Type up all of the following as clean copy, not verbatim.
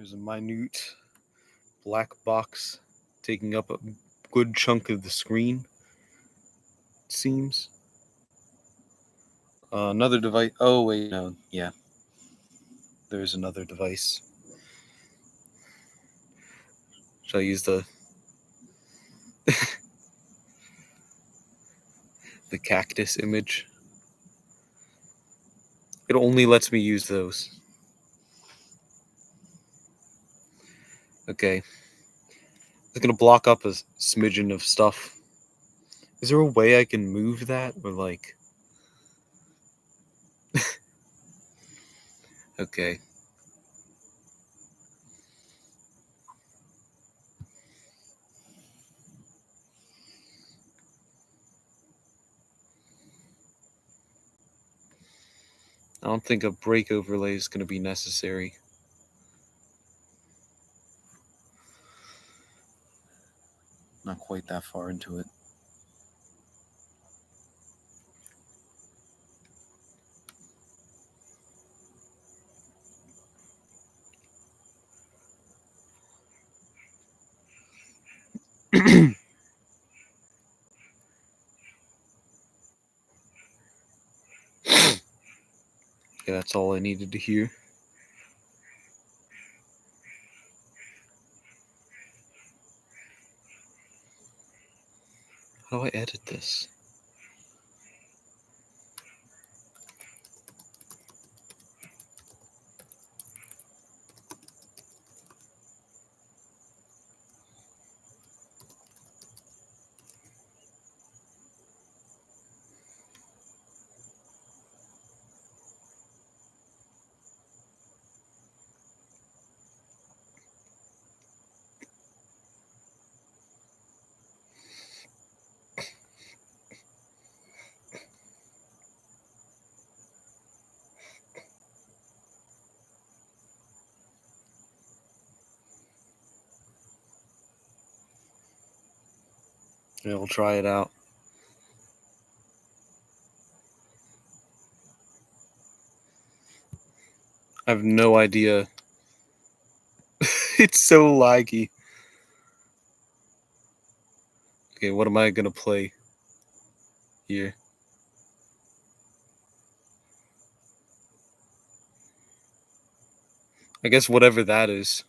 There's a minute black box taking up a good chunk of the screen, it seems. Another device. Oh, wait, no. Yeah. There's another device. Should I use the cactus image? It only lets me use those. Okay. It's gonna block up a smidgen of stuff. Is there a way I can move that? Or like... Okay. I don't think a break overlay is going to be necessary. Not quite that far into it. Yeah, that's all I needed to hear. How do I edit this? Yeah, we'll try it out. I have no idea. It's so laggy. Okay, what am I gonna play here? I guess whatever that is.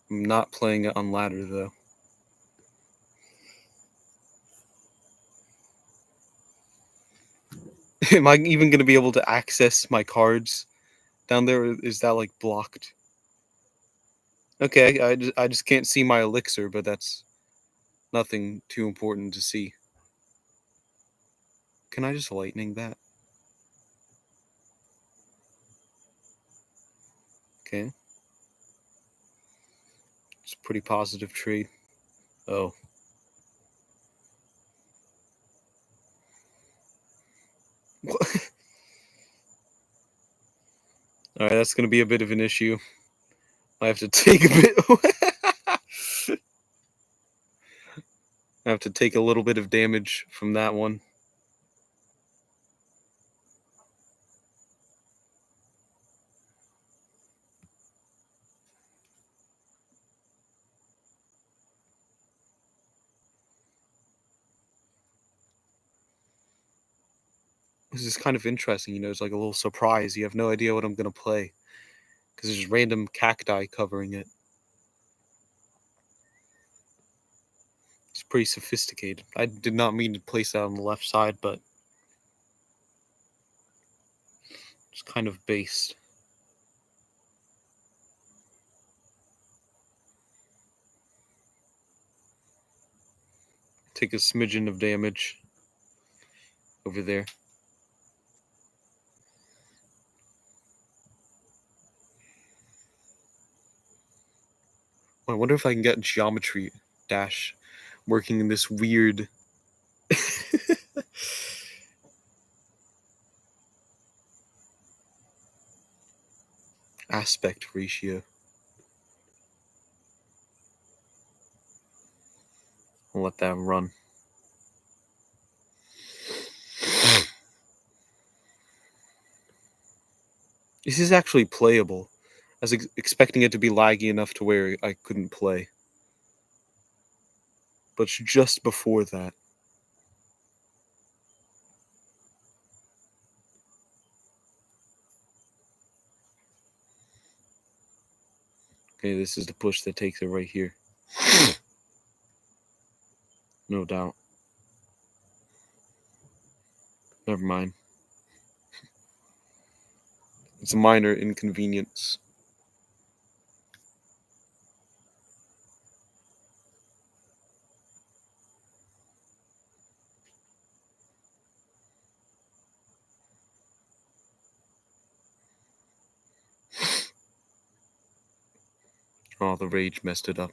I'm not playing it on ladder though. Am I even gonna be able to access my cards down there? Or is that like blocked? Okay, I just can't see my elixir, but that's nothing too important to see. Can I just lightning that? Okay. It's a pretty positive trade. Oh. Alright, that's going to be a bit of an issue. I have to take a bit... I have to take a little bit of damage from that one. This is kind of interesting, you know, it's like a little surprise. You have no idea what I'm going to play. Because there's random cacti covering it. It's pretty sophisticated. I did not mean to place that on the left side, but it's kind of based. Take a smidgen of damage over there. I wonder if I can get Geometry Dash working in this weird... aspect ratio. I'll let that run. This is actually playable. I was expecting it to be laggy enough to where I couldn't play. But just before that. Okay, this is the push that takes it right here. No doubt. Never mind. It's a minor inconvenience. Oh, the rage messed it up.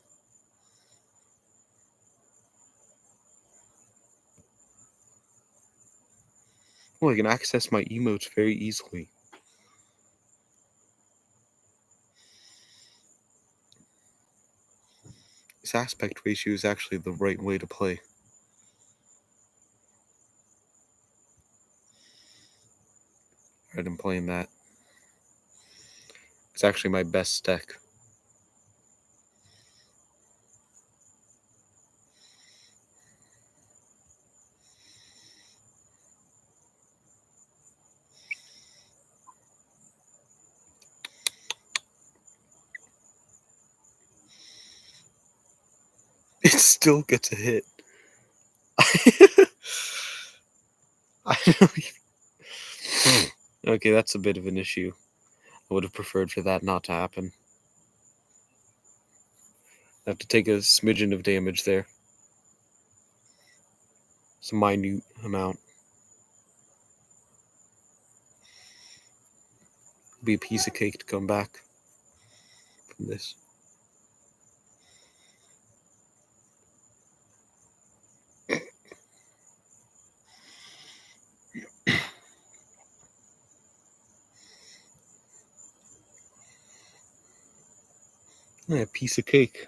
Oh, I can access my emotes very easily. This aspect ratio is actually the right way to play. Alright, I'm playing that. It's actually my best deck. It still gets a hit. I don't even... Okay, that's a bit of an issue. I would have preferred for that not to happen. I have to take a smidgen of damage there. It's a minute amount. It'll be a piece of cake to come back from this. Yeah, a piece of cake.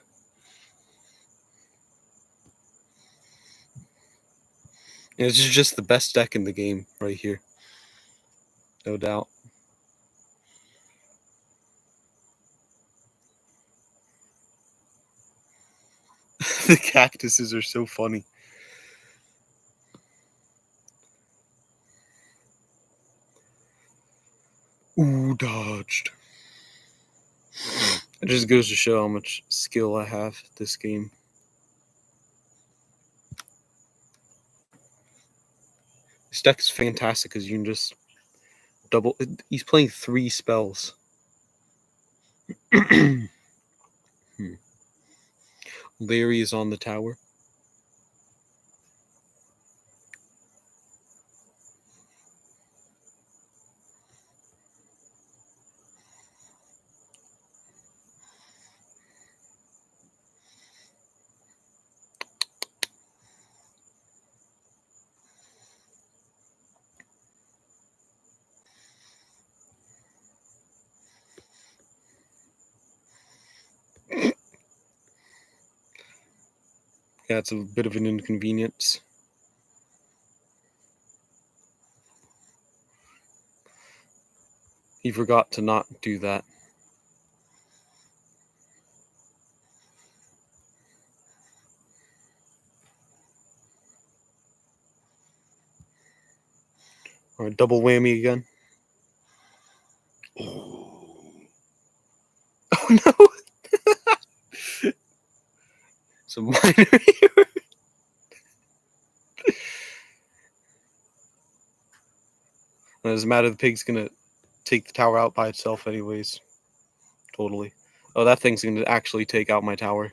And this is just the best deck in the game right here. No doubt. The cactuses are so funny. Ooh, dodged. It just goes to show how much skill I have at this game. This deck is fantastic because you can just double. He's playing 3 spells. Larry is on the tower. Yeah, it's a bit of an inconvenience. He forgot to not do that. Alright, double whammy again. Oh no! It's a minor error. It doesn't matter, the pig's gonna take the tower out by itself anyways. Totally. Oh, that thing's gonna actually take out my tower.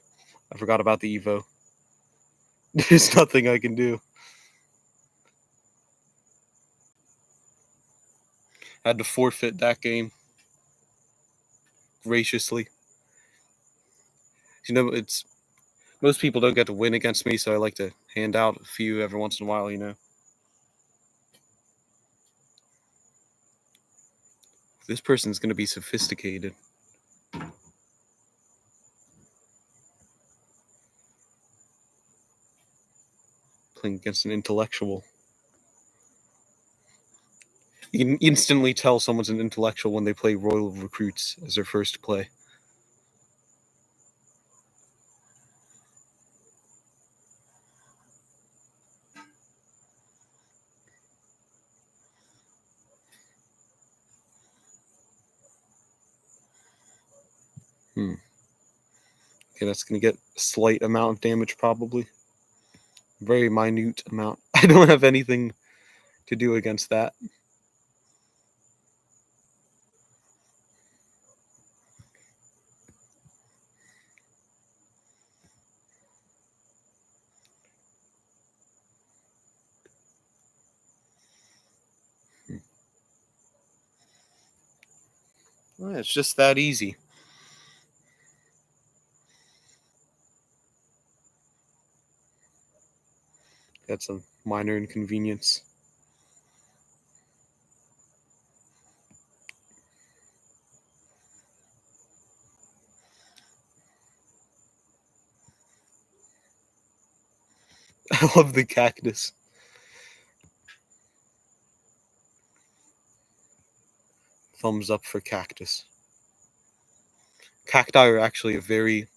I forgot about the Evo. There's nothing I can do. I had to forfeit that game. Graciously. You know, it's... Most people don't get to win against me, so I like to hand out a few every once in a while, you know. This person's gonna be sophisticated. Playing against an intellectual. You can instantly tell someone's an intellectual when they play Royal Recruits as their first play. Okay, that's going to get a slight amount of damage, probably. Very minute amount. I don't have anything to do against that. Well, it's just that easy. That's a minor inconvenience. I love the cactus. Thumbs up for cactus. Cacti are actually a very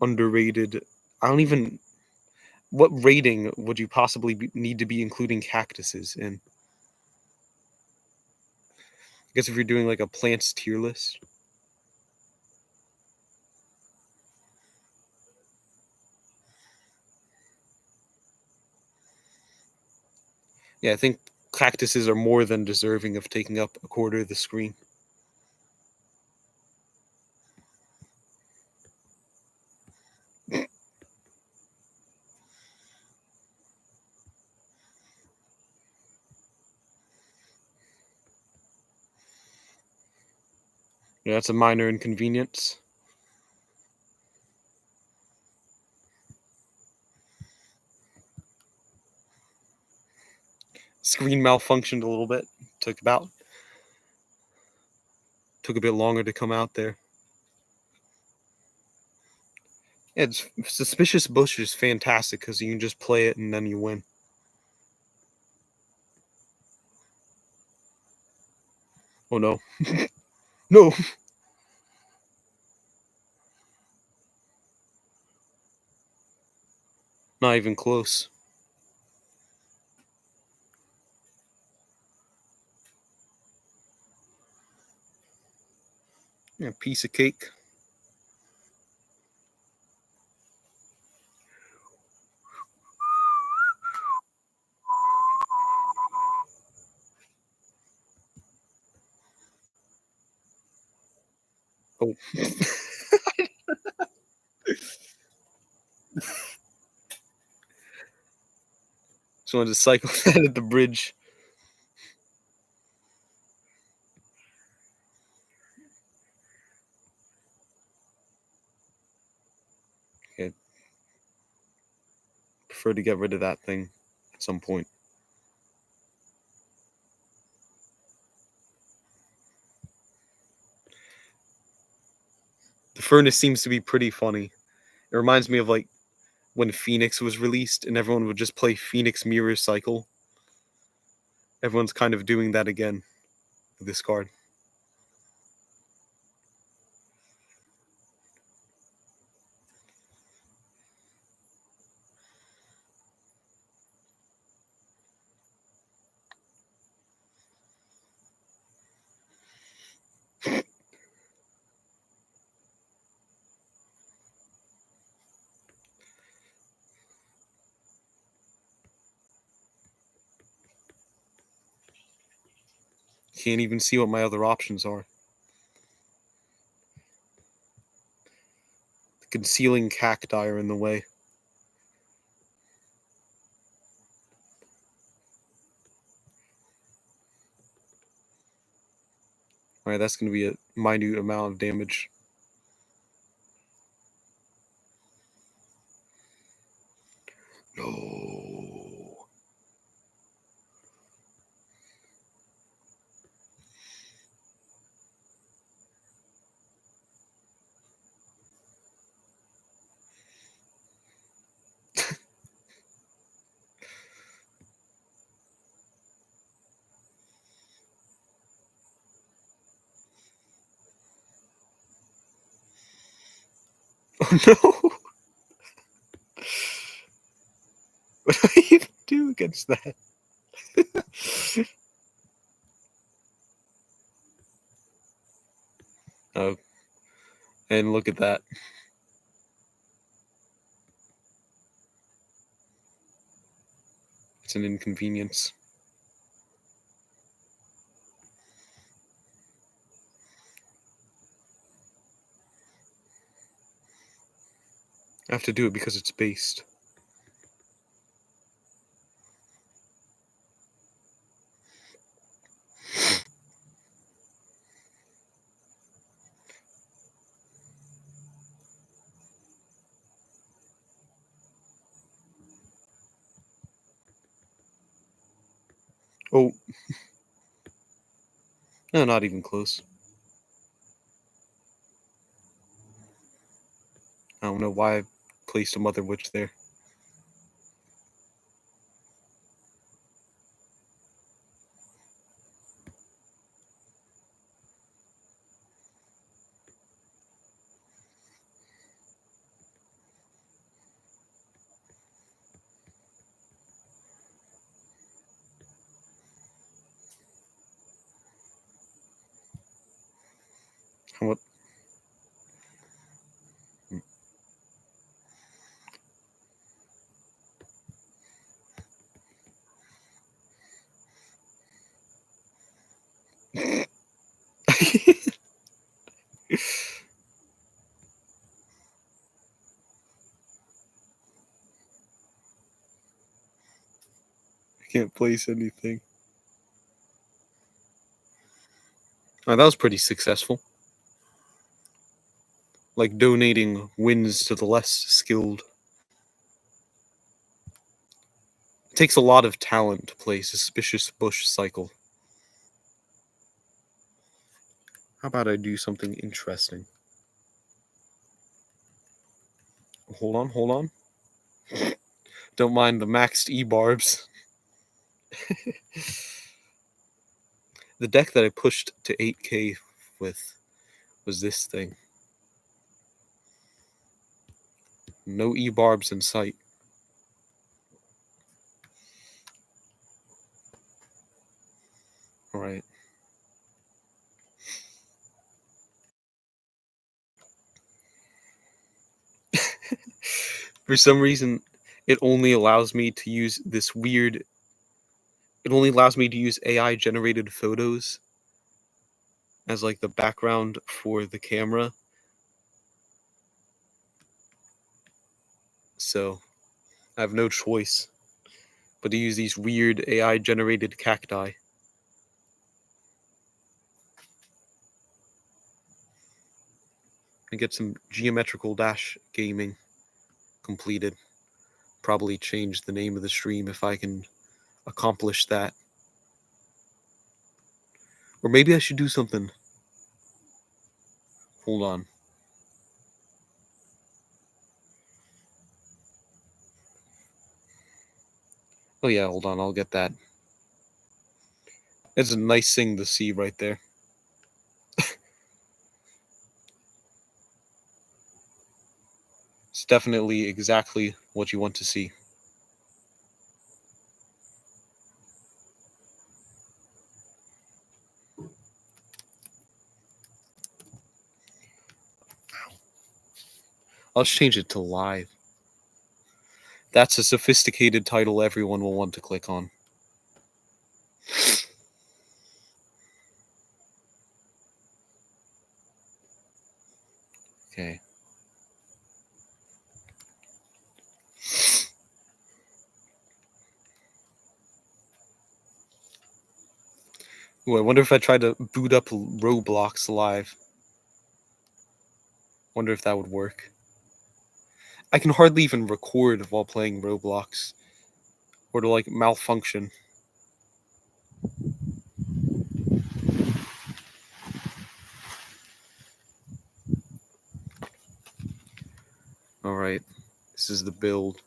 underrated. I don't even. What rating would you possibly need to be including cactuses in? I guess if you're doing like a plants tier list. Yeah, I think cactuses are more than deserving of taking up a quarter of the screen. Yeah, that's a minor inconvenience. Screen malfunctioned a little bit. Took a bit longer to come out there. Yeah, it's Suspicious Bush is fantastic because you can just play it and then you win. Oh no. No! Not even close. Yeah, piece of cake. Oh. Just wanted to cycle that at the bridge. Okay. Prefer to get rid of that thing at some point. The furnace seems to be pretty funny. It reminds me of like when Phoenix was released and everyone would just play Phoenix Mirror Cycle. Everyone's kind of doing that again with this card. Can't even see what my other options are. The concealing cacti are in the way. Alright, that's going to be a minute amount of damage. No. Oh no! What do I even do against that? Oh, and look at that. It's an inconvenience. I have to do it because it's based. Oh. No, not even close. I don't know why I placed a Mother Witch there. What? I can't place anything. Oh, that was pretty successful. Like donating wins to the less skilled. It takes a lot of talent to play Suspicious Bush Cycle. How about I do something interesting? Hold on, hold on. Don't mind the maxed E-barbs. The deck that I pushed to 8k with was this thing. No E-barbs in sight. Alright. For some reason, it only allows me to use this weird... It only allows me to use AI-generated photos as, like, the background for the camera. So, I have no choice but to use these weird AI-generated cacti. And get some Geometrical Dash gaming completed. Probably change the name of the stream if I can accomplish that. Or maybe I should do something. Hold on. Oh yeah, hold on, I'll get that. It's a nice thing to see right there. It's definitely exactly what you want to see. I'll just change it to live. That's a sophisticated title everyone will want to click on. Okay. Ooh, I wonder if I try to boot up Roblox live. Wonder if that would work. I can hardly even record while playing Roblox. Or to, like, malfunction. Alright. This is the build.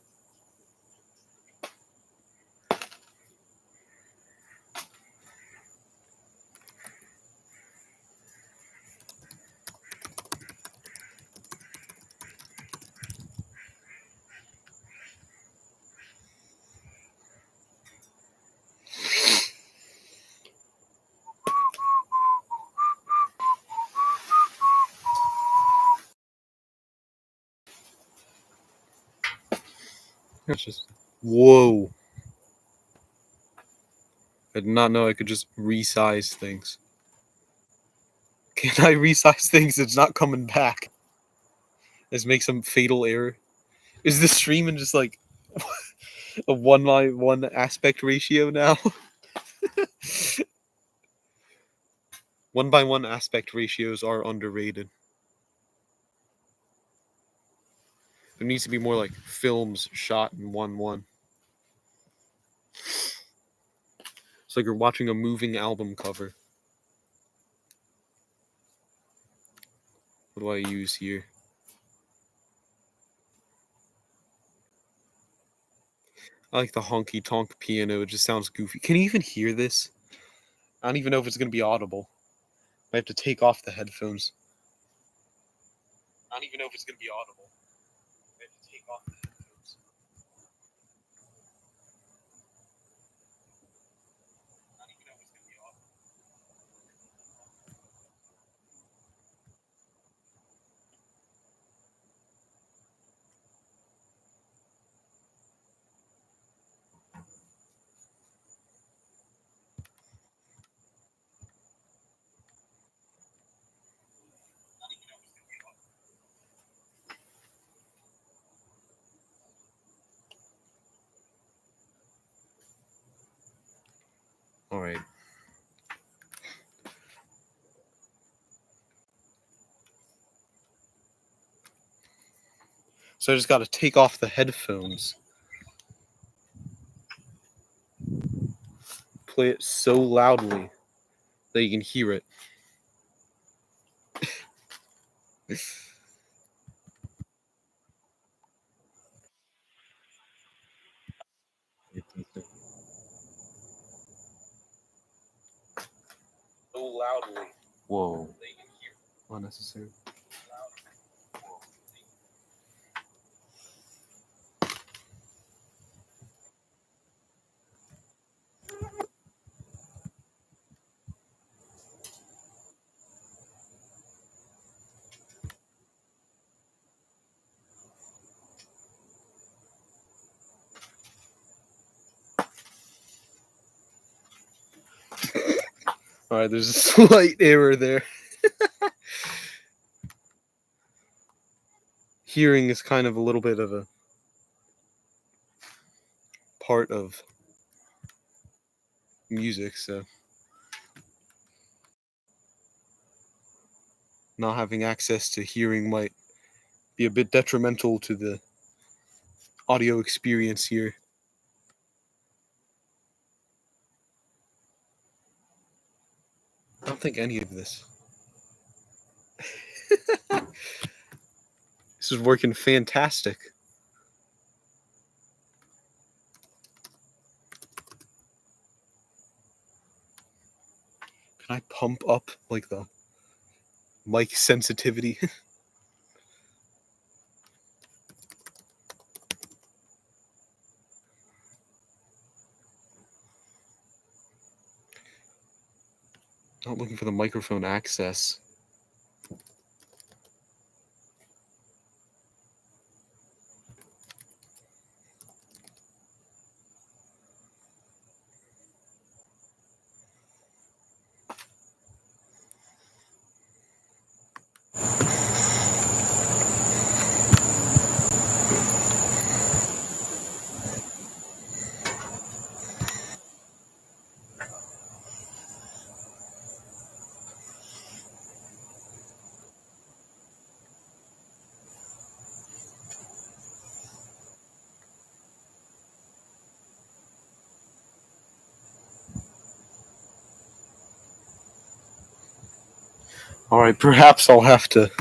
It's just whoa. I did not know I could just resize things. Can I resize things? It's not coming back. Let's make some fatal error. Is the stream in just like a 1:1 aspect ratio now? 1:1 aspect ratios are underrated. There needs to be more like films shot in 1:1. It's like you're watching a moving album cover. What do I use here? I like the honky tonk piano. It just sounds goofy. Can you even hear this? I don't even know if it's going to be audible. I have to take off the headphones. I don't even know if it's going to be audible. I have to take off the headphones. I don't even know if it's going to be audible. All right. So I just got to take off the headphones. Play it so loudly that you can hear it. So loudly. Whoa. That you can hear it. Unnecessary. All right, there's a slight error there. Hearing is kind of a little bit of a part of music, so not having access to hearing might be a bit detrimental to the audio experience here. I don't think any of this. This is working fantastic. Can I pump up like the mic sensitivity? Not looking for the microphone access. All right, perhaps I'll have to.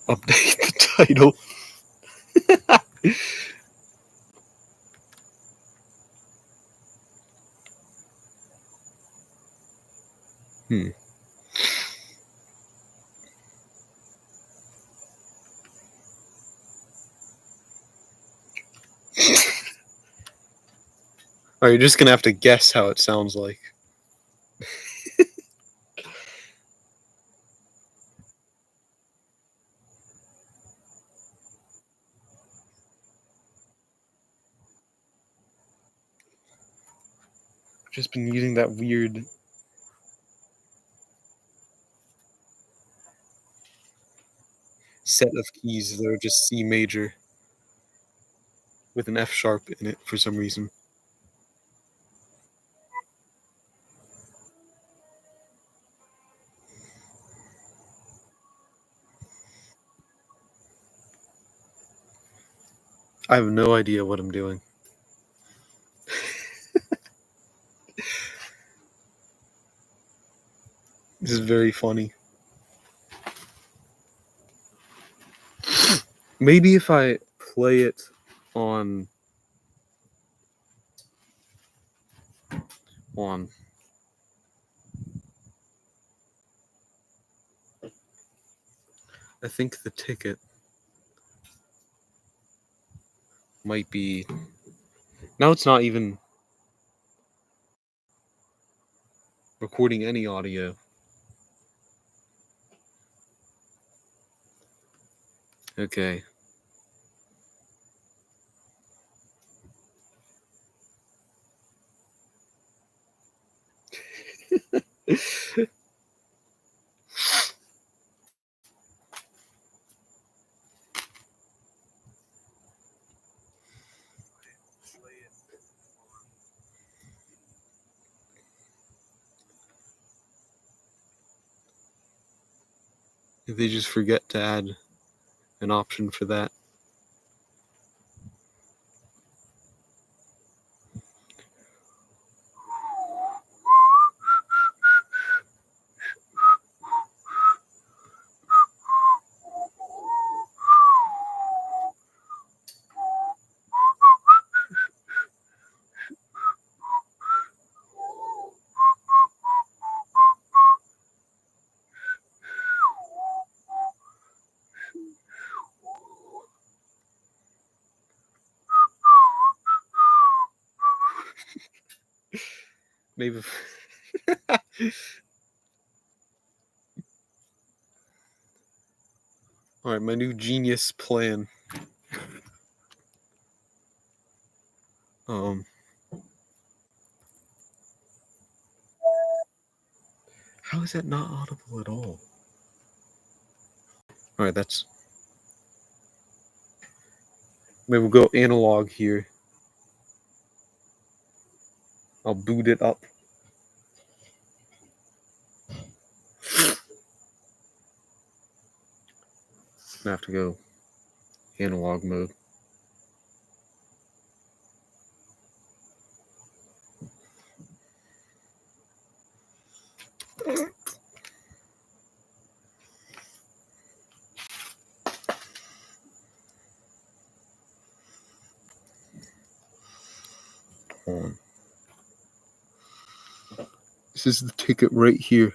Update the title. Or you're just gonna have to guess how it sounds like. I've just been using that weird set of keys that are just C major with an F sharp in it for some reason. I have no idea what I'm doing. This is very funny. Maybe if I play it on I think the ticket might be now it's not even recording any audio. Okay. If they just forget to add an option for that. Maybe. All right, my new genius plan. How is that not audible at all? All right, that's. Maybe we'll go analog here. I'll boot it up. I have to go analog mode. This is the ticket right here.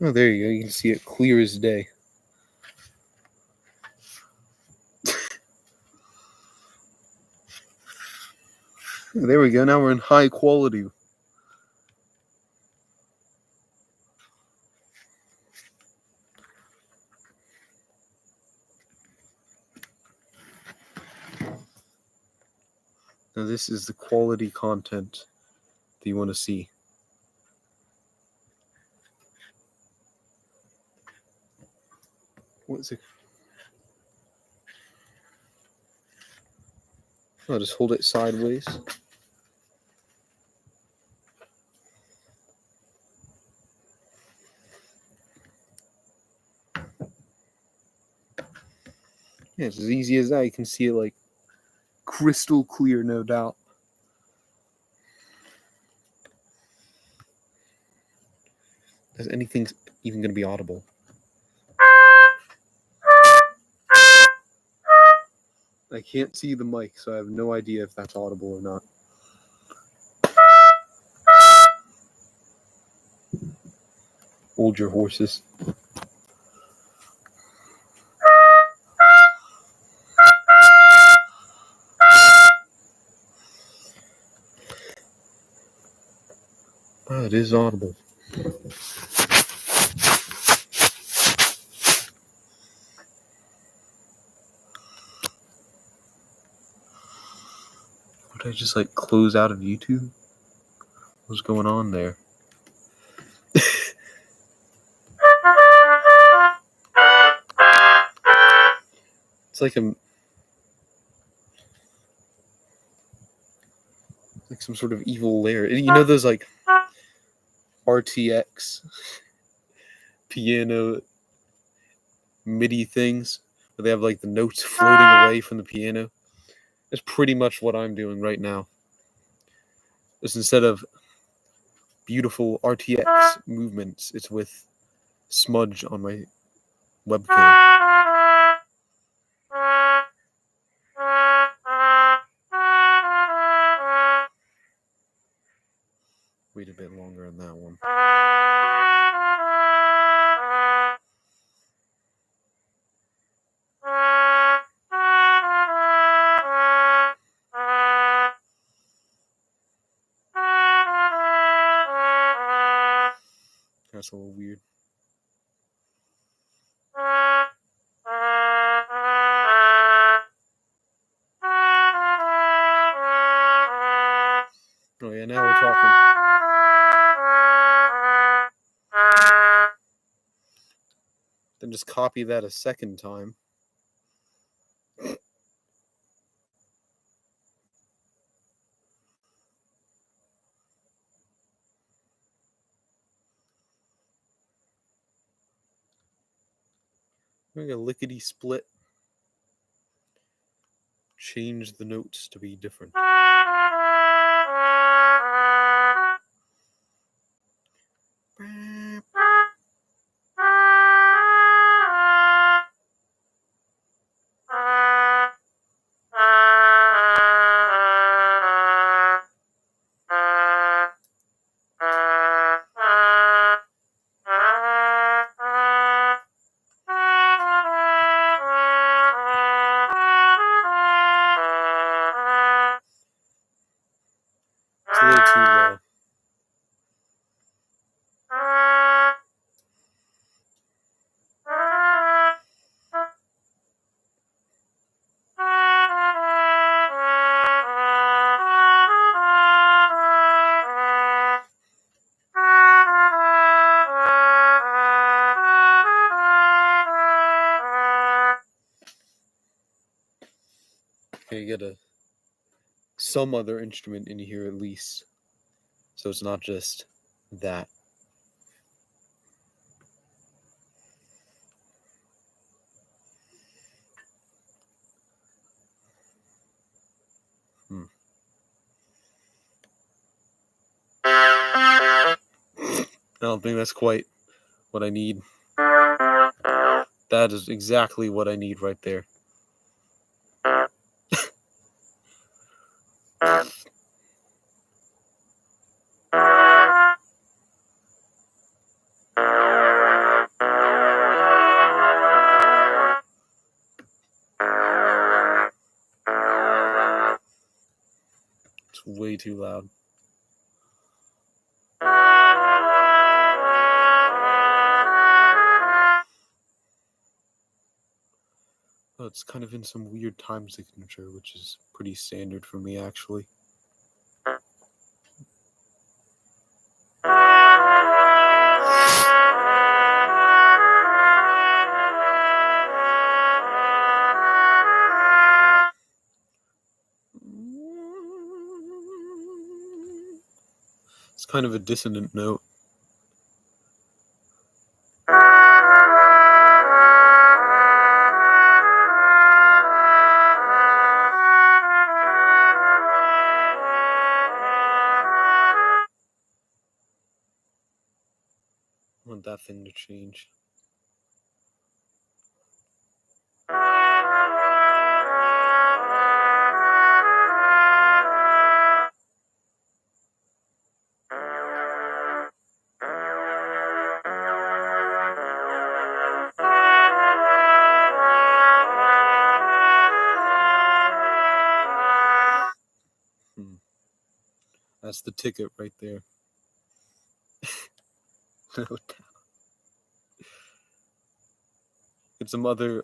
Oh, there you go. You can see it clear as day. There we go. Now we're in high quality. Now this is the quality content that you want to see. What is it? I'll just hold it sideways. Yeah, it's as easy as that. You can see it like crystal clear, no doubt. Is anything even going to be audible? I can't see the mic, so I have no idea if that's audible or not. Hold your horses. Oh, it is audible. Would I just like close out of YouTube? What's going on there? It's like some sort of evil lair. You know those like RTX piano MIDI things where they have like the notes floating away from the piano? That's pretty much what I'm doing right now. Just instead of beautiful RTX movements, it's with smudge on my webcam. Wait a bit longer on that one. That's a little weird. Oh yeah, now we're talking. Then just copy that a second time. Make a lickety split. Change the notes to be different. It's a little too low. Okay, you get some other instrument in here at least, so it's not just that. I don't think that's quite what I need. That is exactly what I need right there. It's way too loud. Oh, it's kind of in some weird time signature, which is pretty standard for me, actually. It's kind of a dissonant note. I want that thing to change. That's the ticket right there. It's some other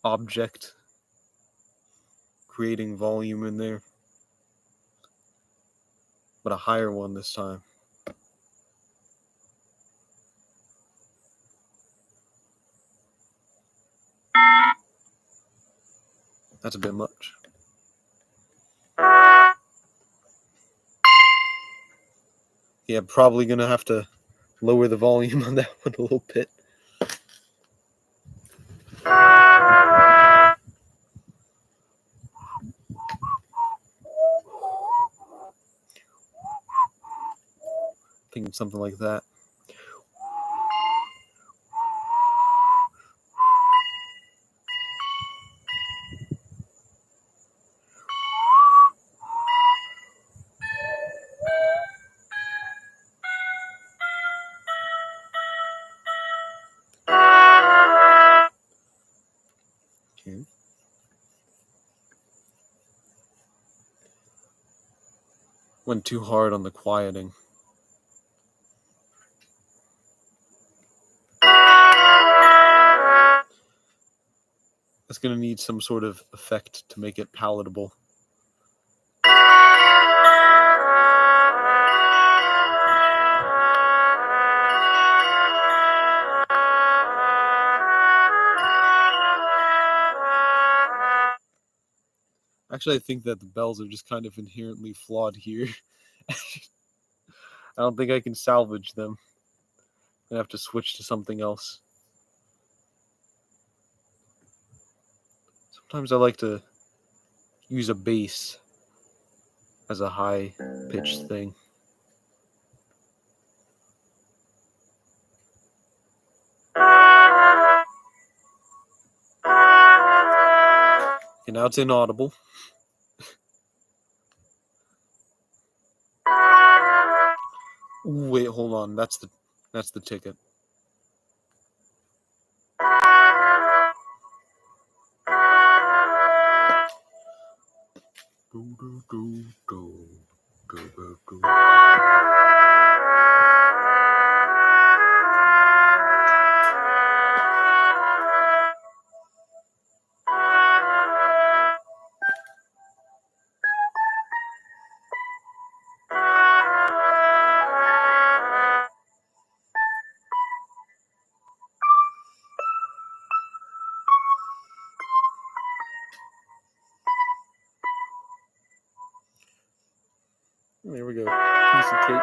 object creating volume in there, but a higher one this time. That's a bit much. Yeah, probably gonna have to lower the volume on that one a little bit. Thinking something like that. Okay. Went too hard on the quieting. It's going to need some sort of effect to make it palatable. Actually, I think that the bells are just kind of inherently flawed here. I don't think I can salvage them. I'm going to have to switch to something else. Sometimes I like to use a bass as a high-pitched thing. Okay, now it's inaudible. Ooh, wait, hold on. That's the ticket. There we go. Piece of cake.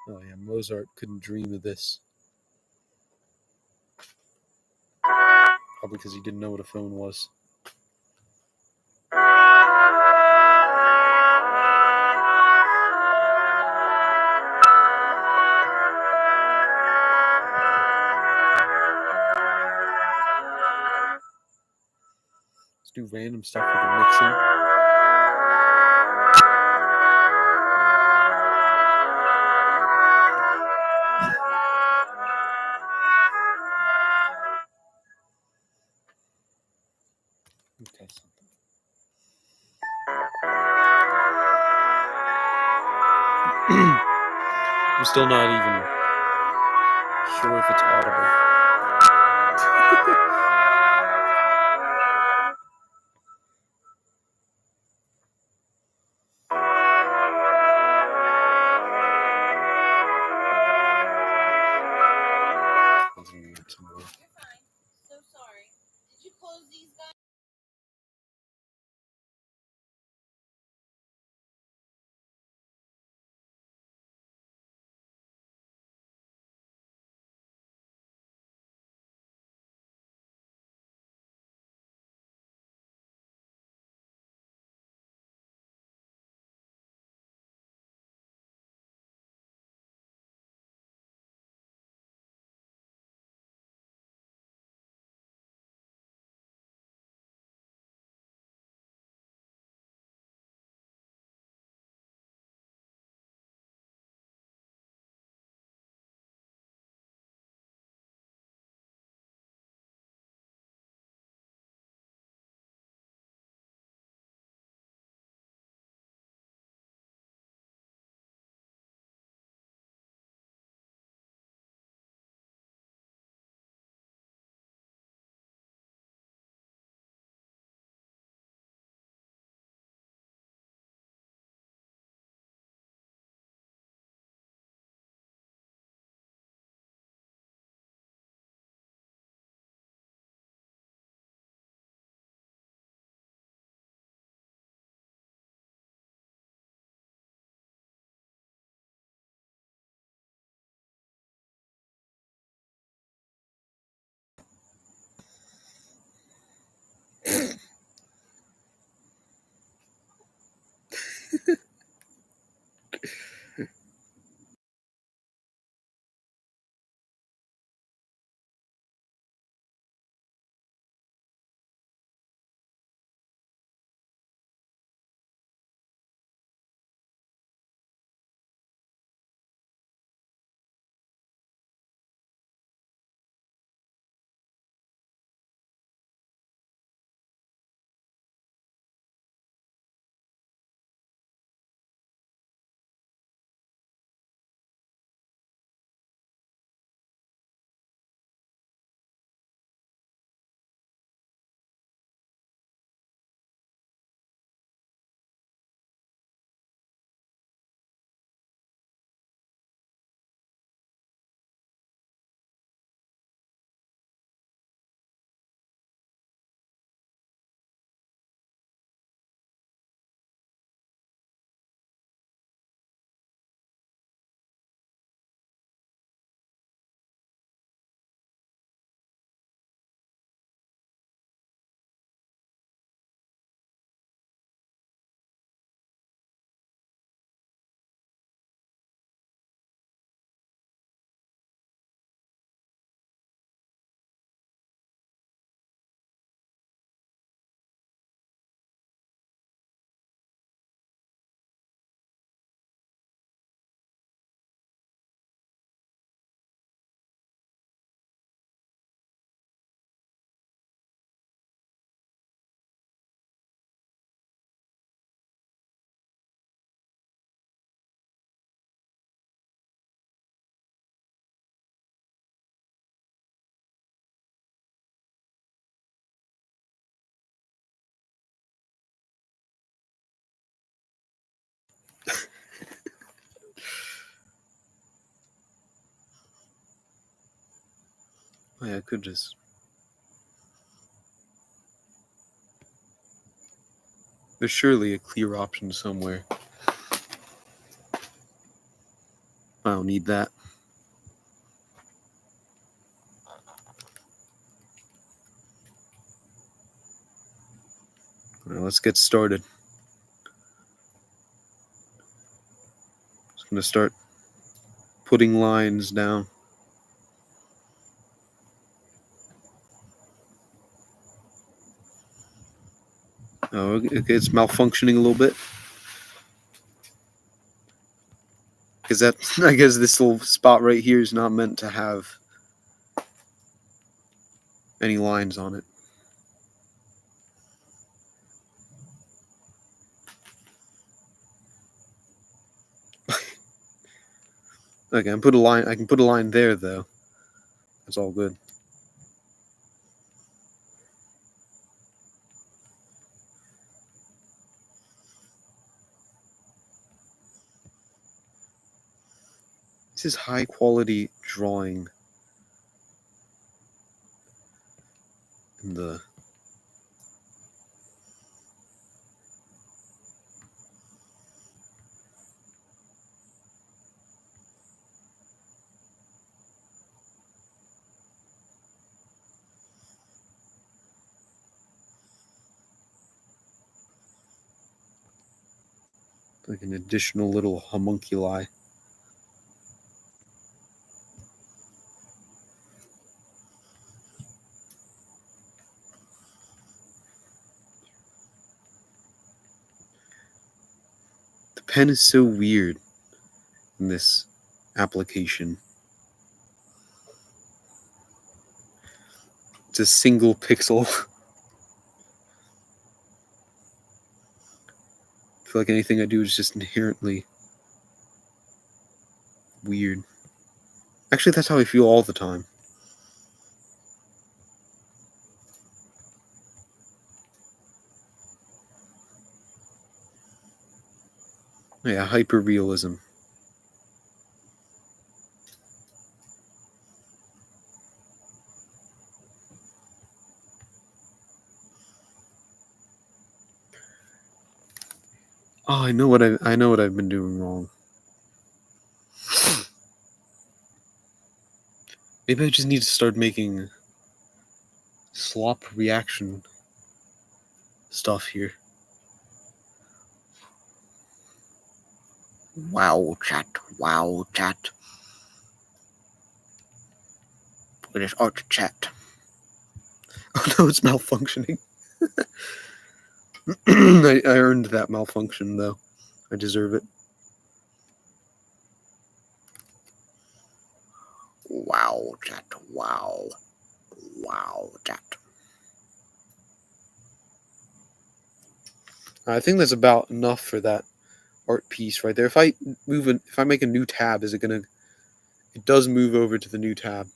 Oh yeah, Mozart couldn't dream of this. Probably because he didn't know what a phone was. Let's do random stuff with the mixing. Okay, something. I'm still not even sure if it's audible. You're fine. So sorry. Did you close these guys? Oh, yeah, I could just... There's surely a clear option somewhere. I don't need that. All right, let's get started. Just gonna start putting lines down. Oh, okay, it's malfunctioning a little bit. Because that, I guess this little spot right here is not meant to have any lines on it. Okay, I can put a line there though. That's all good. This is high quality drawing in the... like an additional little homunculi. The pen is so weird in this application. It's a single pixel. I feel like anything I do is just inherently weird. Actually, that's how I feel all the time. Yeah, hyperrealism. Oh, I know what I've been doing wrong. Maybe I just need to start making slop reaction stuff here. Wow, chat. Wow, chat. It is art chat. Oh no, it's malfunctioning. I earned that malfunction, though. I deserve it. Wow, chat. Wow. Wow, chat. I think that's about enough for that art piece right there. If I make a new tab, is it gonna... It does move over to the new tab.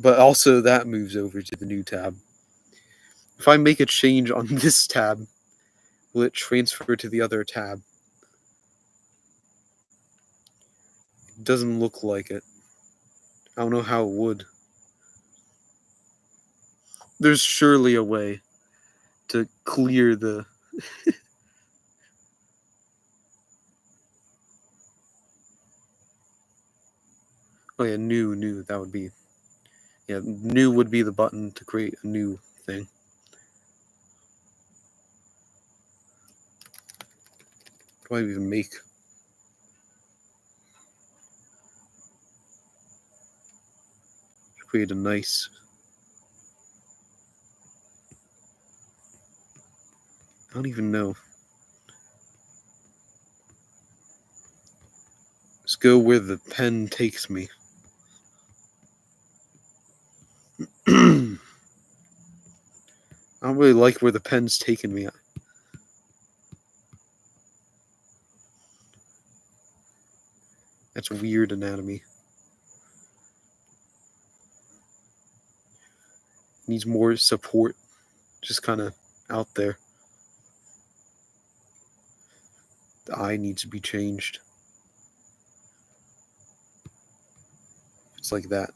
But also that moves over to the new tab. If I make a change on this tab, will it transfer to the other tab? It doesn't look like it. I don't know how it would. There's surely a way to clear the... Oh yeah, new, that would be... Yeah, new would be the button to create a new thing. What do I even make? Create a nice... I don't even know. Let's go where the pen takes me. I don't really like where the pen's taken me. That's weird anatomy. Needs more support. Just kind of out there. The eye needs to be changed. It's like that.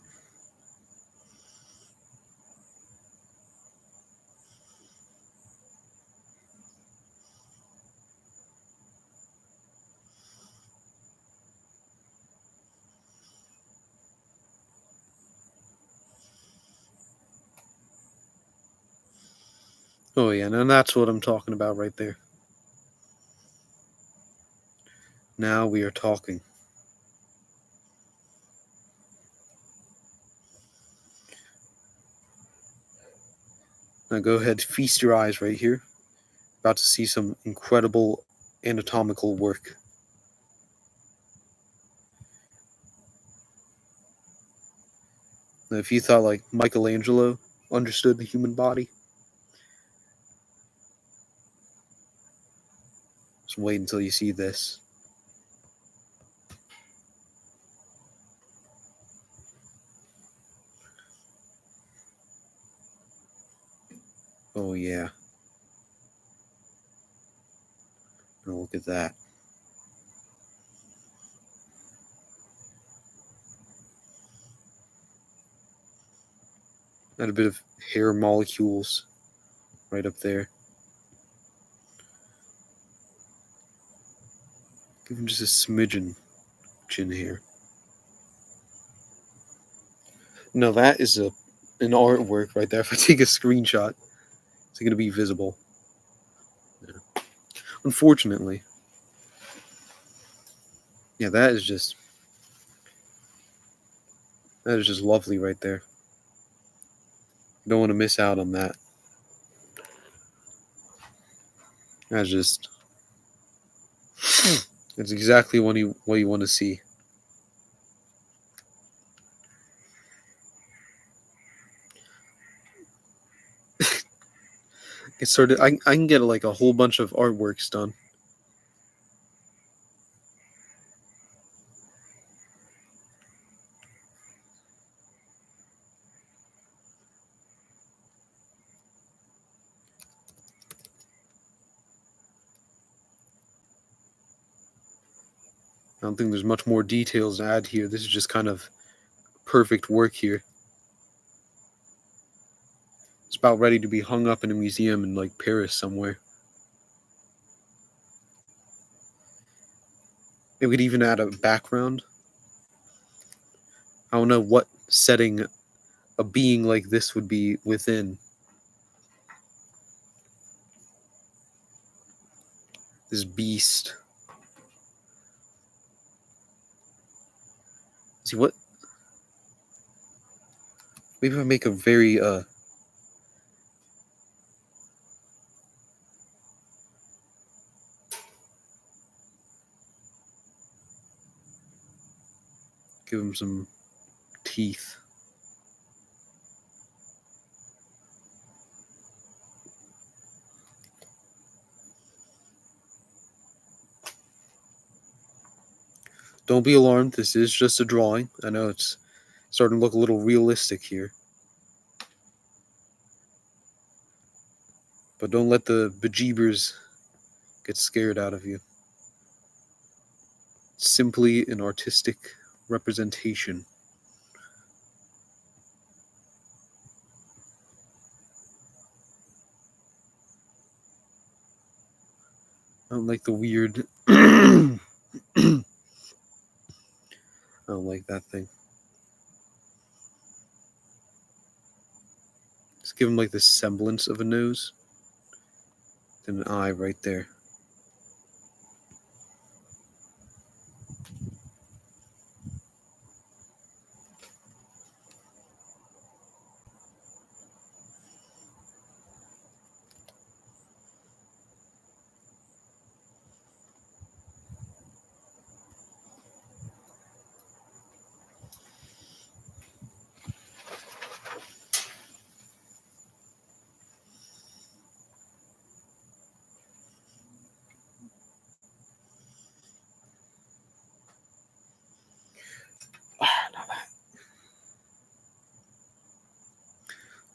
Oh yeah, and that's what I'm talking about right there. Now we are talking. Now go ahead, feast your eyes right here. About to see some incredible anatomical work. Now, if you thought like Michelangelo understood the human body, just wait until you see this. Oh yeah. Now look at that. Got a bit of hair molecules right up there. Give him just a smidgen chin hair. No, that is an artwork right there. If I take a screenshot, it's going to be visible. Yeah. Unfortunately. Yeah, that is just lovely right there. You don't want to miss out on that. That's just it's exactly what you want to see. It's sort of I can get like a whole bunch of artworks done. I don't think there's much more details to add here. This is just kind of perfect work here. It's about ready to be hung up in a museum in like Paris somewhere. It would even add a background. I don't know what setting a being like this would be within. This beast. See what? Maybe if I make a very give him some teeth. Don't be alarmed. This is just a drawing. I know it's starting to look a little realistic here. But don't let the bejeebers get scared out of you. It's simply an artistic representation. I don't like the weird. I don't like that thing. Just give him like the semblance of a nose. Then an eye right there.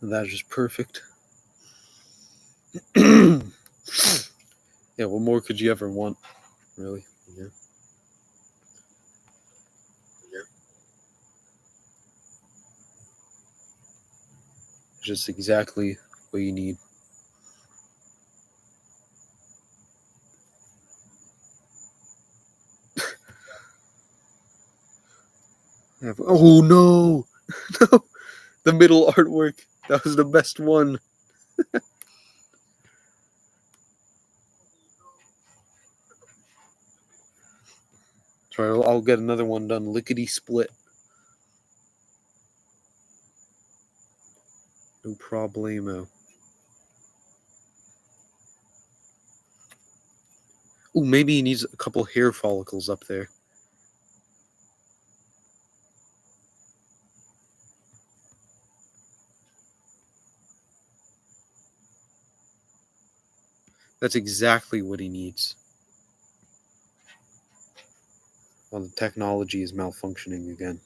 That's just perfect. Yeah, what more could you ever want, really? Yeah. Just exactly what you need. Oh no! No! The middle artwork. That was the best one. Sorry, I'll get another one done. Lickety split. No problemo. Ooh, maybe he needs a couple hair follicles up there. That's exactly what he needs. Well, the technology is malfunctioning again.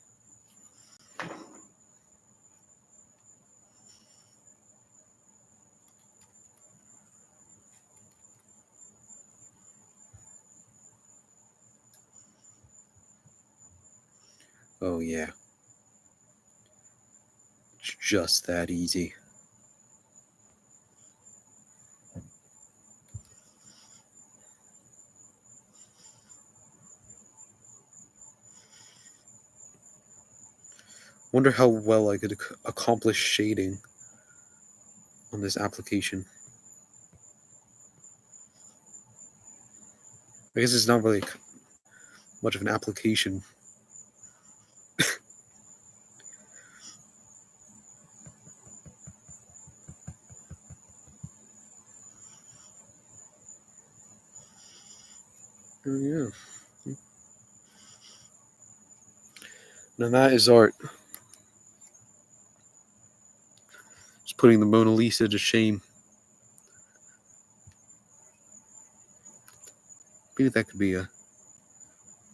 Oh, yeah. It's just that easy. Wonder how well I could accomplish shading on this application. I guess it's not really much of an application. Oh, yeah. Now that is art. Just putting the Mona Lisa to shame. Maybe that could be a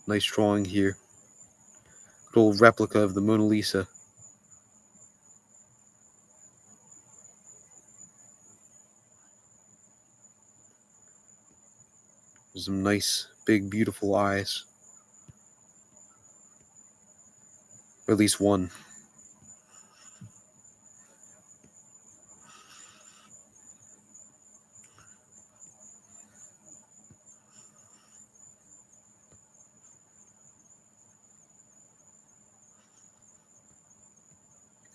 nice drawing here. Good old replica of the Mona Lisa. Some nice, big, beautiful eyes. Or at least one.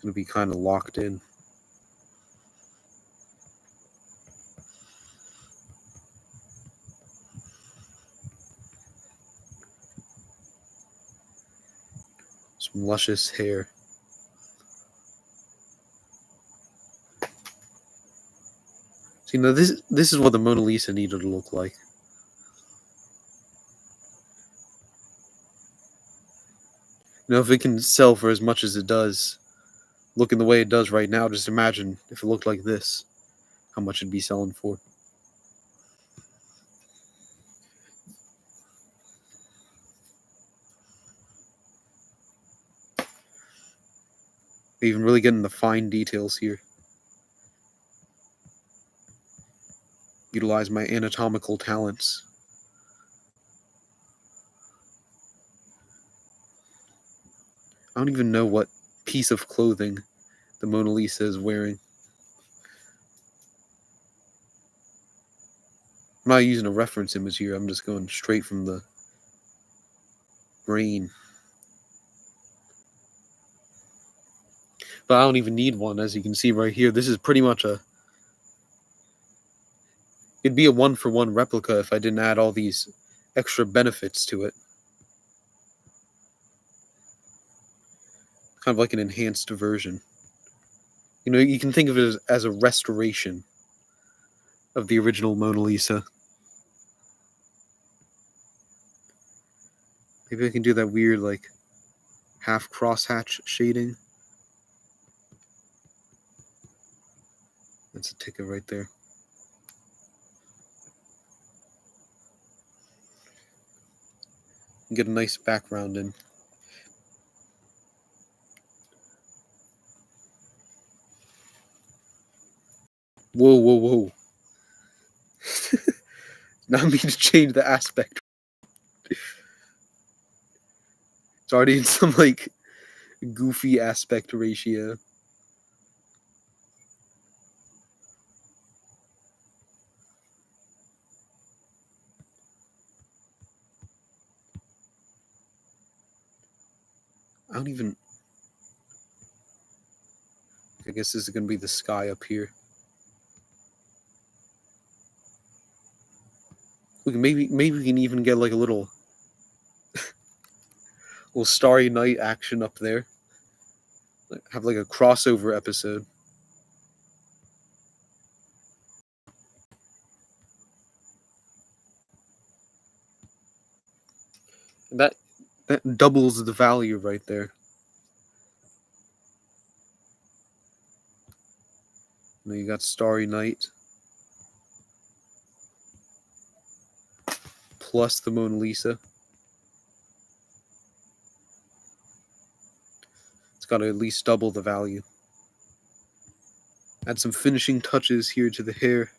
Gonna be kind of locked in. Some luscious hair. See, now this is what the Mona Lisa needed to look like. You know, if it can sell for as much as it does, looking the way it does right now, just imagine if it looked like this, how much it'd be selling for. Even really getting the fine details here. Utilize my anatomical talents. I don't even know what piece of clothing the Mona Lisa is wearing. I'm not using a reference image here, I'm just going straight from the brain. But I don't even need one, as you can see right here. This is pretty much it'd be a one-for-one replica if I didn't add all these extra benefits to it. Kind of like an enhanced version. You know, you can think of it as a restoration of the original Mona Lisa. Maybe I can do that weird, like, half crosshatch shading. That's a ticket right there. And get a nice background in. Whoa, whoa, whoa. Not me to change the aspect. It's already in some, like, goofy aspect ratio. I don't even... I guess this is going to be the sky up here. Maybe we can even get like a little Little Starry Night action up there. Have like a crossover episode. That doubles the value right there. Now you got Starry Night plus the Mona Lisa. It's got to at least double the value. Add some finishing touches here to the hair.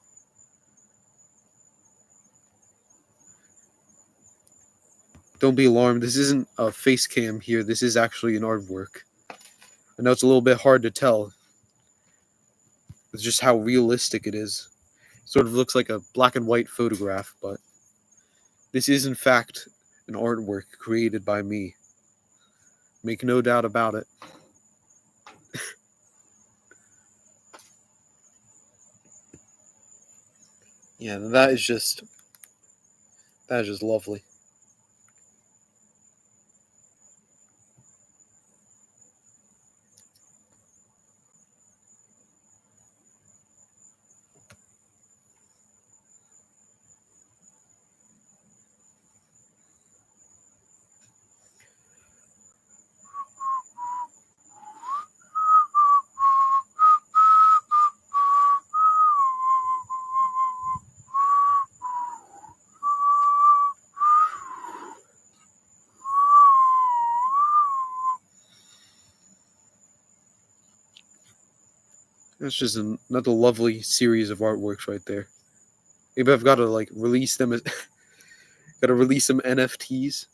Don't be alarmed. This isn't a face cam here. This is actually an artwork. I know it's a little bit hard to tell. It's just how realistic it is. It sort of looks like a black and white photograph, but this is in fact an artwork created by me. Make no doubt about it. Yeah, that is just lovely. That's just another lovely series of artworks right there. Maybe I've got to like release them. Got to release some NFTs.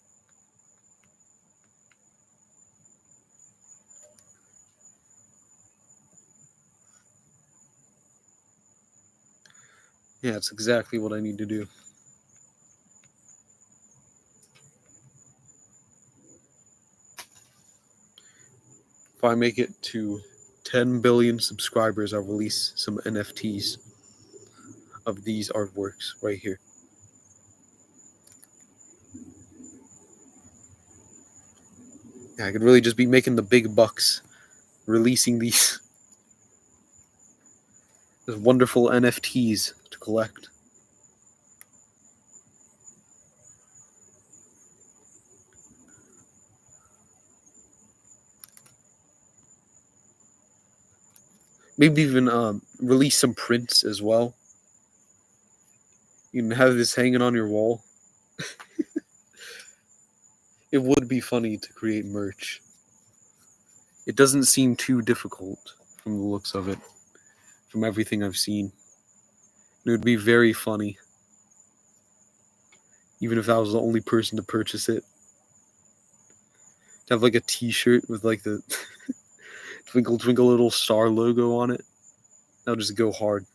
Yeah, it's exactly what I need to do. If I make it to 10 billion subscribers, I'll release some NFTs of these artworks right here. Yeah, I could really just be making the big bucks releasing these wonderful NFTs to collect. Maybe even release some prints as well. You can have this hanging on your wall. It would be funny to create merch. It doesn't seem too difficult from the looks of it, from everything I've seen. It would be very funny, even if I was the only person to purchase it. To have like a t-shirt with like the twinkle twinkle little star logo on it. That would just go hard.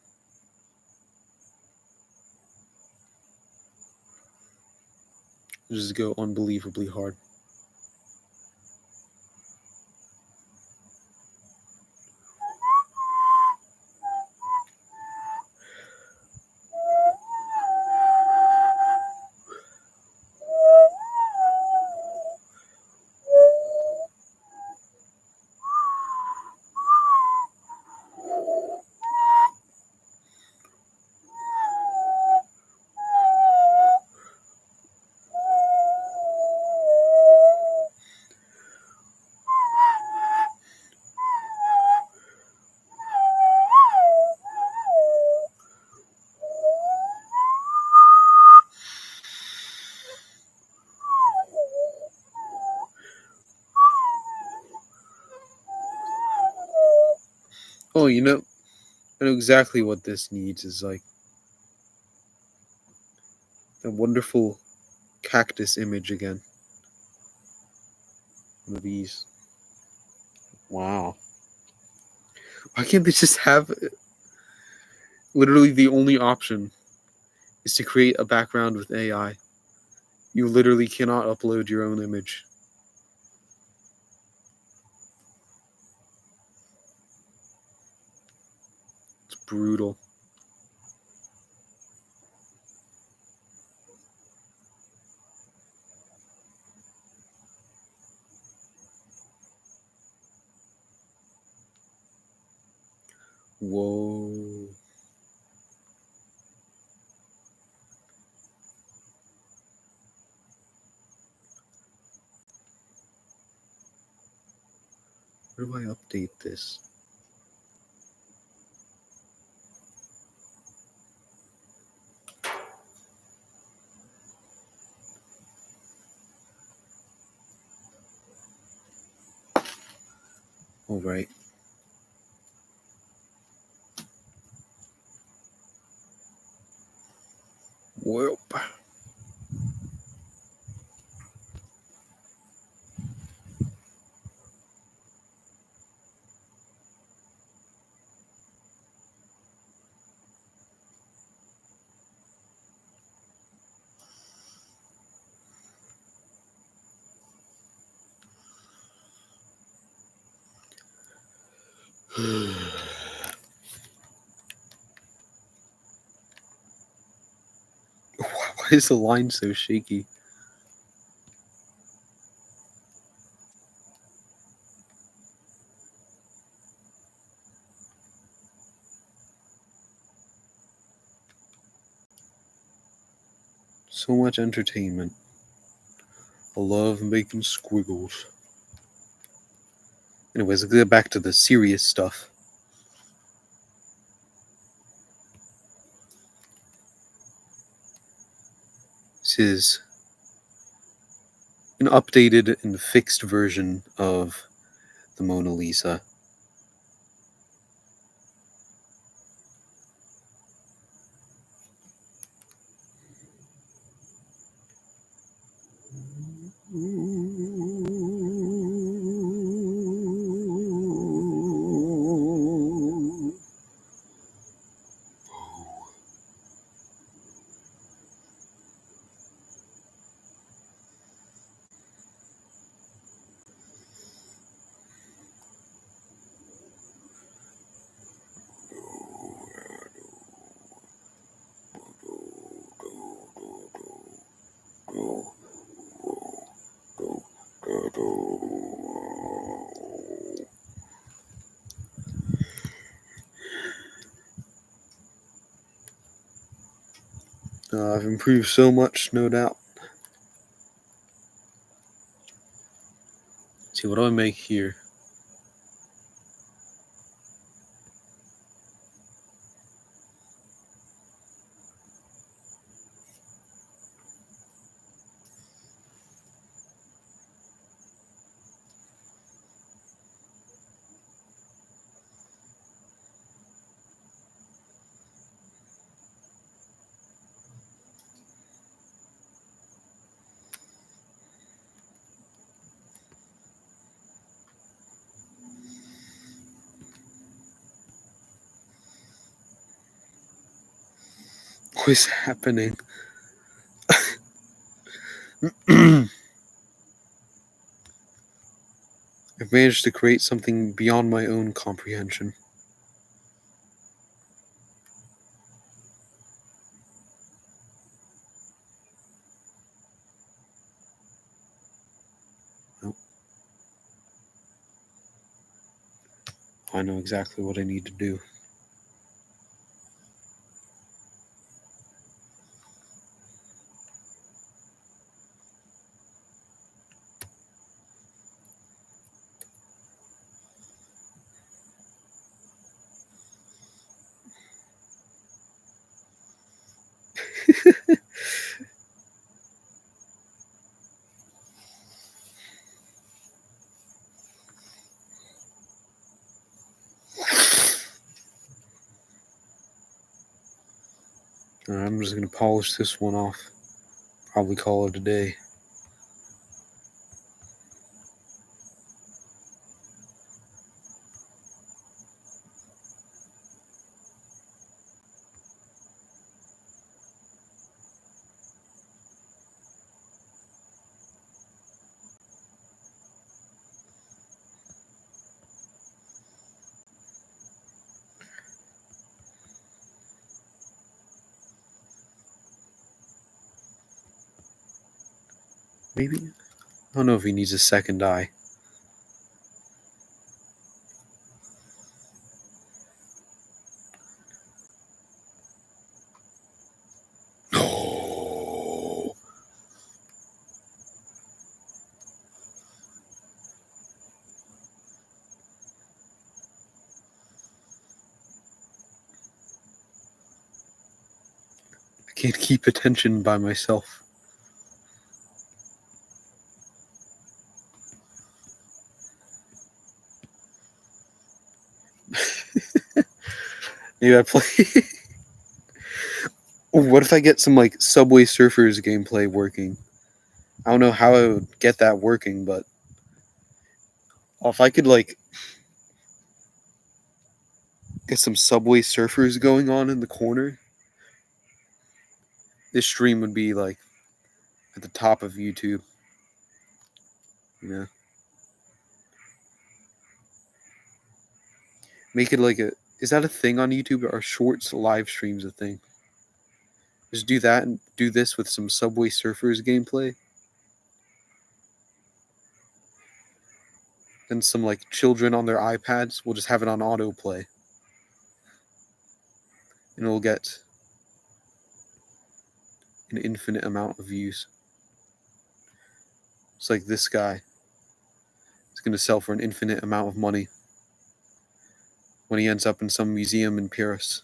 Just go unbelievably hard. Oh, I know exactly what this needs is like a wonderful cactus image again. One of these. Wow. Why can't they just have literally the only option is to create a background with AI? You literally cannot upload your own image. It's brutal. Whoa. Where do I update this? All right. Whoop. Why is the line so shaky? So much entertainment. I love making squiggles. Anyways, let's get back to the serious stuff. This is an updated and fixed version of the Mona Lisa. I've improved so much, no doubt. Let's see, what do I make here? What is happening? I've managed to create something beyond my own comprehension. Nope. I know exactly what I need to do. I'm just going to polish this one off. Probably call it a day. Maybe? I don't know if he needs a second eye. can't keep attention by myself. Maybe I play. What if I get some like Subway Surfers gameplay working? I don't know how I would get that working, but if I could like get some Subway Surfers going on in the corner, this stream would be like at the top of YouTube. Yeah. Make it like a. Is that a thing on YouTube? Are shorts live streams a thing? Just do that and do this with some Subway Surfers gameplay. Then some like children on their iPads will just have it on autoplay. And it'll get an infinite amount of views. It's like this guy. It's going to sell for an infinite amount of money when he ends up in some museum in Paris.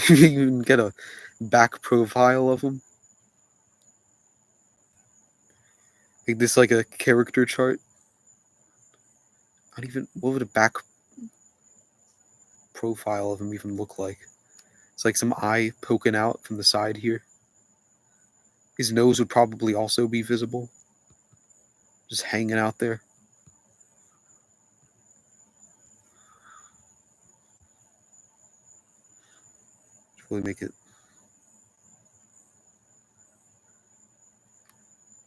You can get a back profile of him. Like this, like a character chart. What would a back profile of him even look like? It's like some eye poking out from the side here. His nose would probably also be visible. Just hanging out there. Just really make it.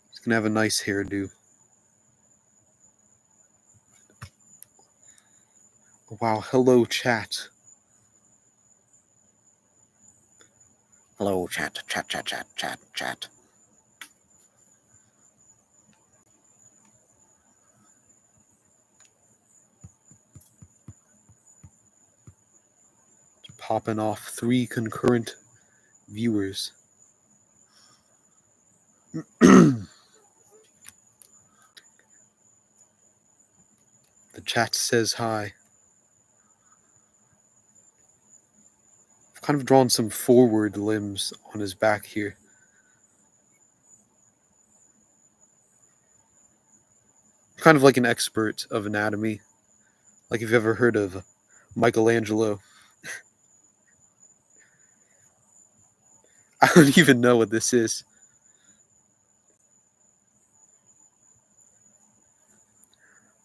He's gonna have a nice hairdo. Wow, hello chat. Hello chat. Popping off 3 concurrent viewers. The chat says hi. I've kind of drawn some forward limbs on his back here. I'm kind of like an expert of anatomy. Like if you've ever heard of Michelangelo. I don't even know what this is.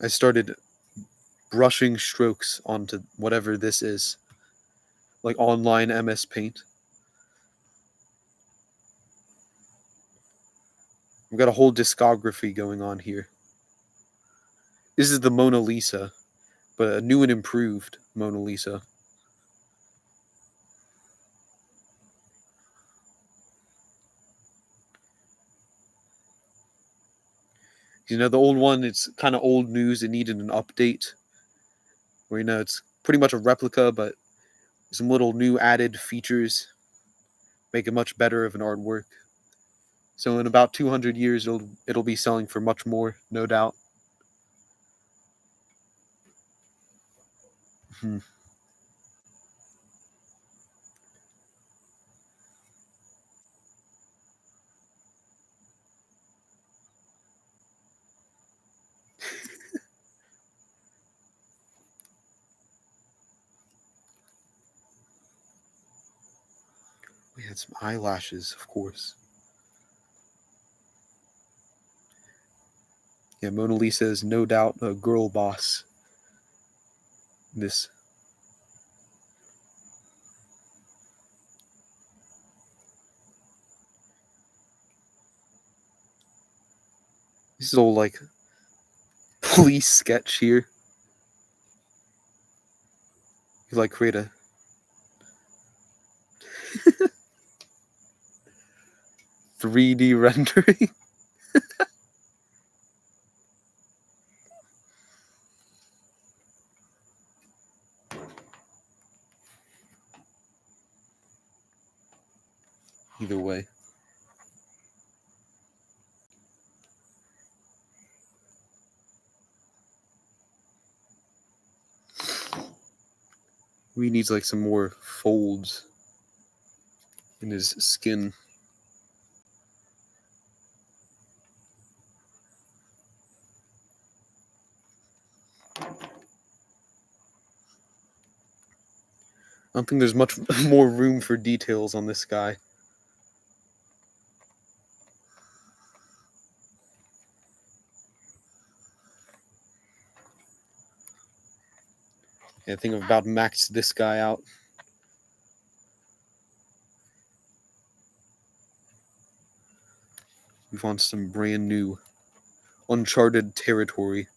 I started brushing strokes onto whatever this is. Like online MS Paint. I've got a whole discography going on here. This is the Mona Lisa, but a new and improved Mona Lisa. You know, the old one, it's kind of old news. It needed an update. Where, you know, it's pretty much a replica, but some little new added features make it much better of an artwork. So in about 200 years, it'll be selling for much more, no doubt. Hmm. We had some eyelashes, of course. Yeah, Mona Lisa is no doubt a girl boss. This is all like police sketch here. You like create a 3D rendering. Either way. He needs like some more folds in his skin. I don't think there's much more room for details on this guy. Yeah, I think I've about maxed this guy out. Move on to some brand new, uncharted territory.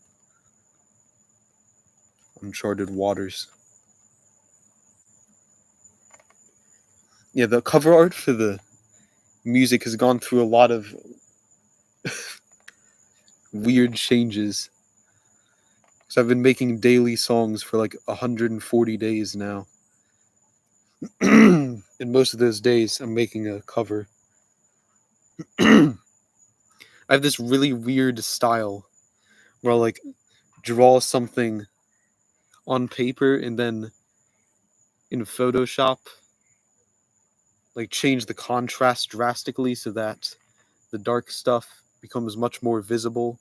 Uncharted waters. Yeah, the cover art for the music has gone through a lot of weird changes. So I've been making daily songs for like 140 days now. And most of those days I'm making a cover. I have this really weird style where I'll like draw something on paper and then in Photoshop like change the contrast drastically so that the dark stuff becomes much more visible.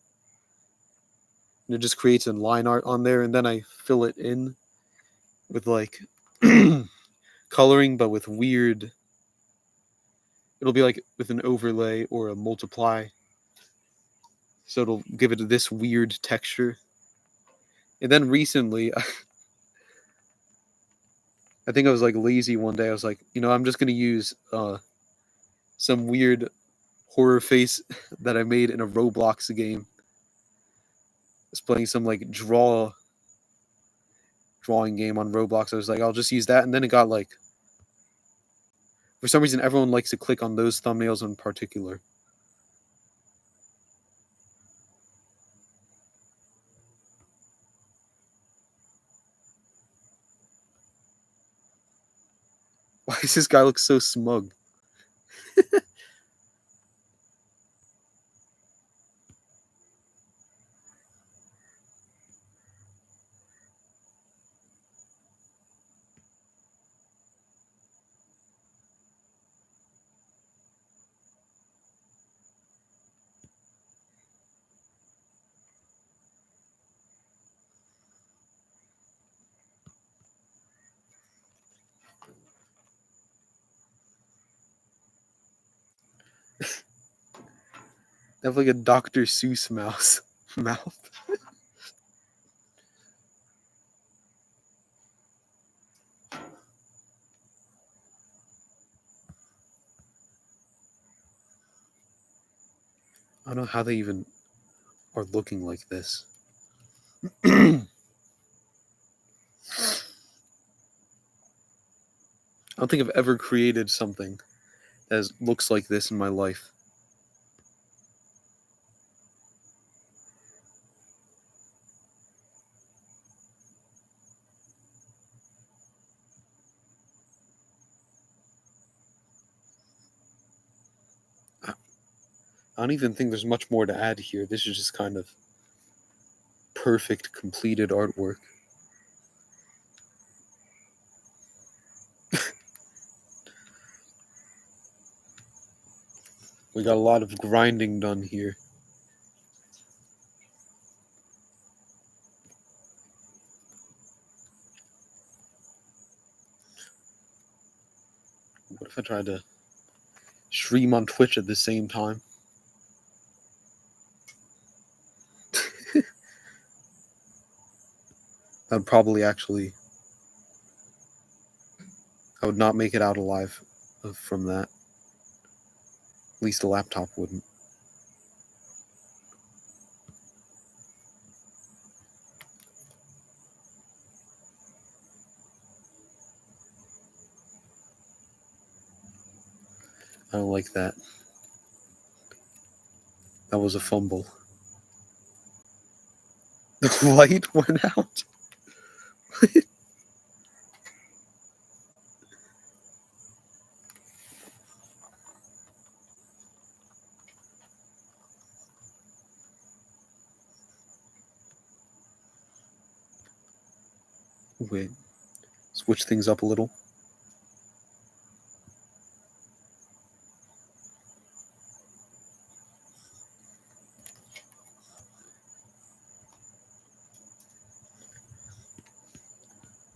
And it just creates a line art on there, and then I fill it in with like coloring, but with weird. It'll be like with an overlay or a multiply. So it'll give it this weird texture. And then recently, I think I was like lazy one day. I was like, I'm just going to use some weird horror face that I made in a Roblox game. I was playing some like drawing game on Roblox. I was like, I'll just use that. And then it got like, for some reason, everyone likes to click on those thumbnails in particular. Why does this guy look so smug? They have like a Dr. Seuss mouth. I don't know how they even are looking like this. I don't think I've ever created something that looks like this in my life. I don't even think there's much more to add here. This is just kind of perfect, completed artwork. We got a lot of grinding done here. What if I tried to stream on Twitch at the same time? That would probably actually... I would not make it out alive from that. At least the laptop wouldn't. I don't like that. That was a fumble. The light went out. Wait. Switch things up a little.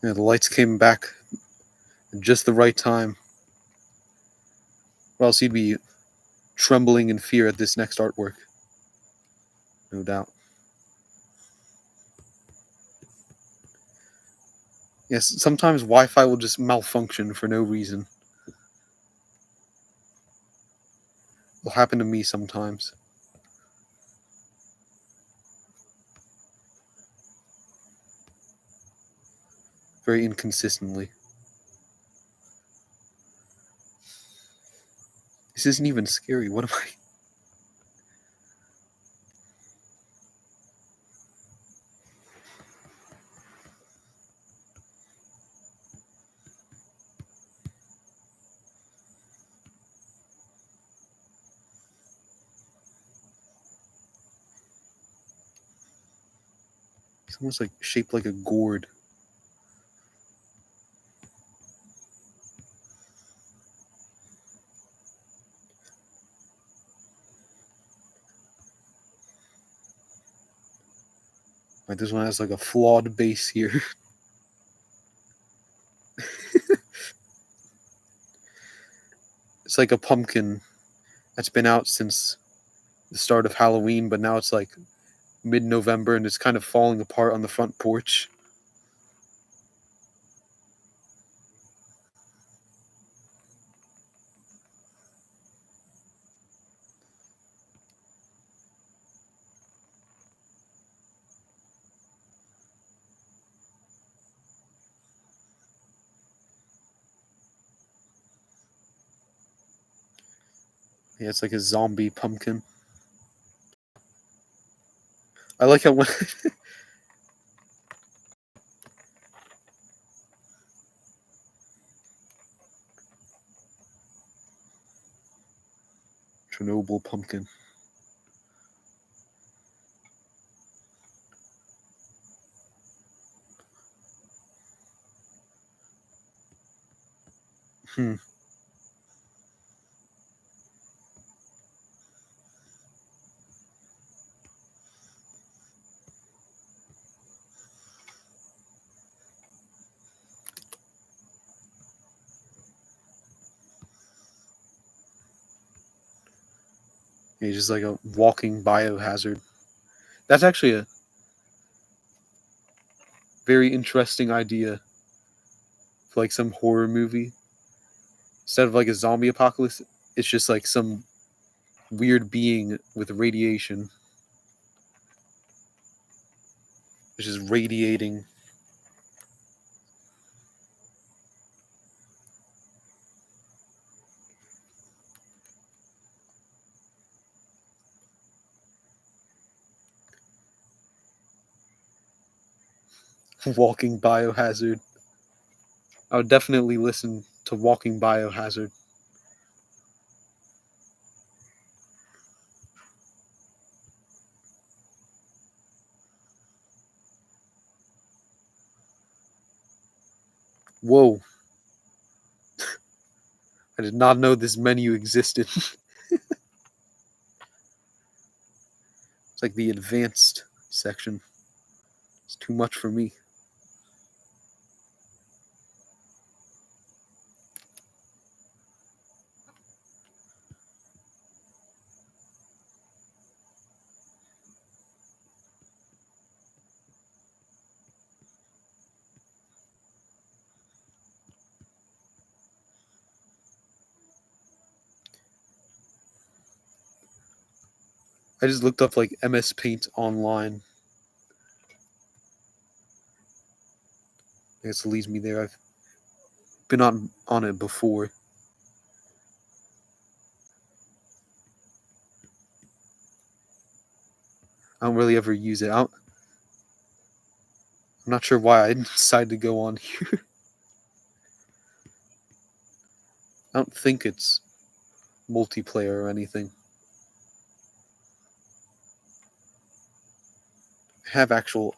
Yeah, the lights came back at just the right time. Or else you'd be trembling in fear at this next artwork. No doubt. Yes, sometimes Wi-Fi will just malfunction for no reason. It'll happen to me sometimes. Very inconsistently. This isn't even scary. What am I? It's almost like shaped like a gourd. Like this one has like a flawed base here. It's like a pumpkin that's been out since the start of Halloween, but now it's like mid-November and it's kind of falling apart on the front porch. Yeah, it's like a zombie pumpkin. I like how when Chernobyl pumpkin. Hmm. Yeah, just like a walking biohazard. That's actually a very interesting idea for like some horror movie. Instead of like a zombie apocalypse, it's just like some weird being with radiation. It's just radiating. Walking biohazard. I would definitely listen to Walking Biohazard. Whoa. I did not know this menu existed. It's like the advanced section. It's too much for me. I just looked up like MS Paint online. I guess it leads me there. I've been on it before. I don't really ever use it. I'm not sure why I decided to go on here. I don't think it's multiplayer or anything. I have actual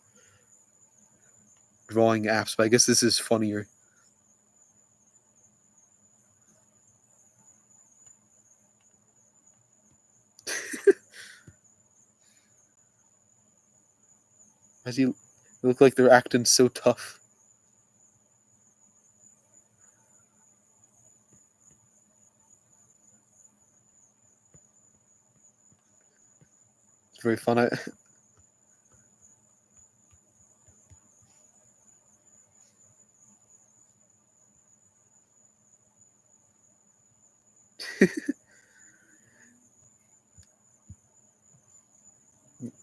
drawing apps, but I guess this is funnier. They look like they're acting so tough. It's very fun.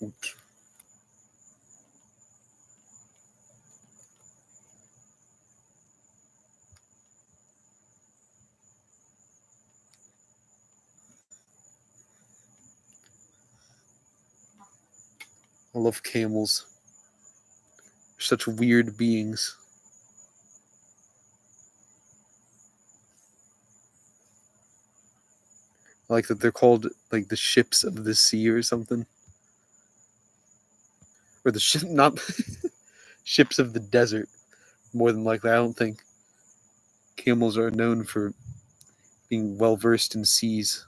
Oops. I love camels. They're such weird beings. I like that they're called like the ships of the sea or something. Or the ship, not ships of the desert. More than likely, I don't think camels are known for being well versed in seas.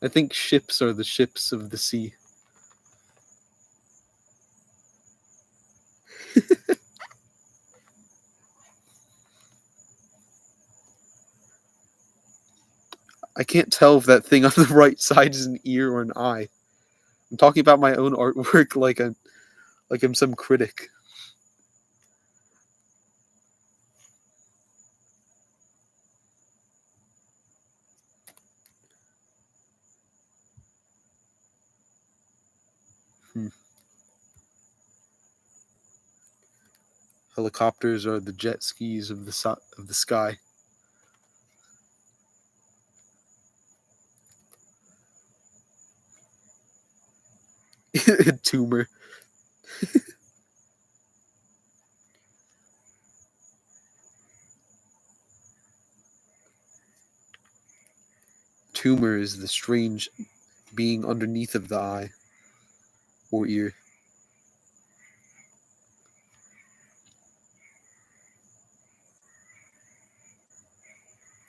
I think ships are the ships of the sea. I can't tell if that thing on the right side is an ear or an eye. I'm talking about my own artwork like I'm some critic. Hmm. Helicopters are the jet skis of the sky. Tumor. Tumor is the strange being underneath of the eye or ear.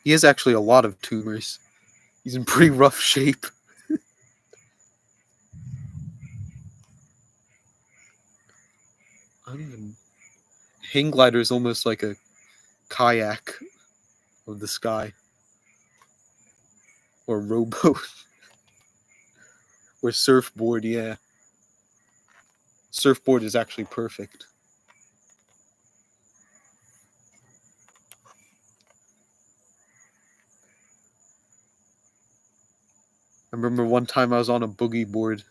He has actually a lot of tumors. He's in pretty rough shape. I don't even. Hang glider is almost like a kayak of the sky, or rowboat, or surfboard. Yeah, surfboard is actually perfect. I remember one time I was on a boogie board.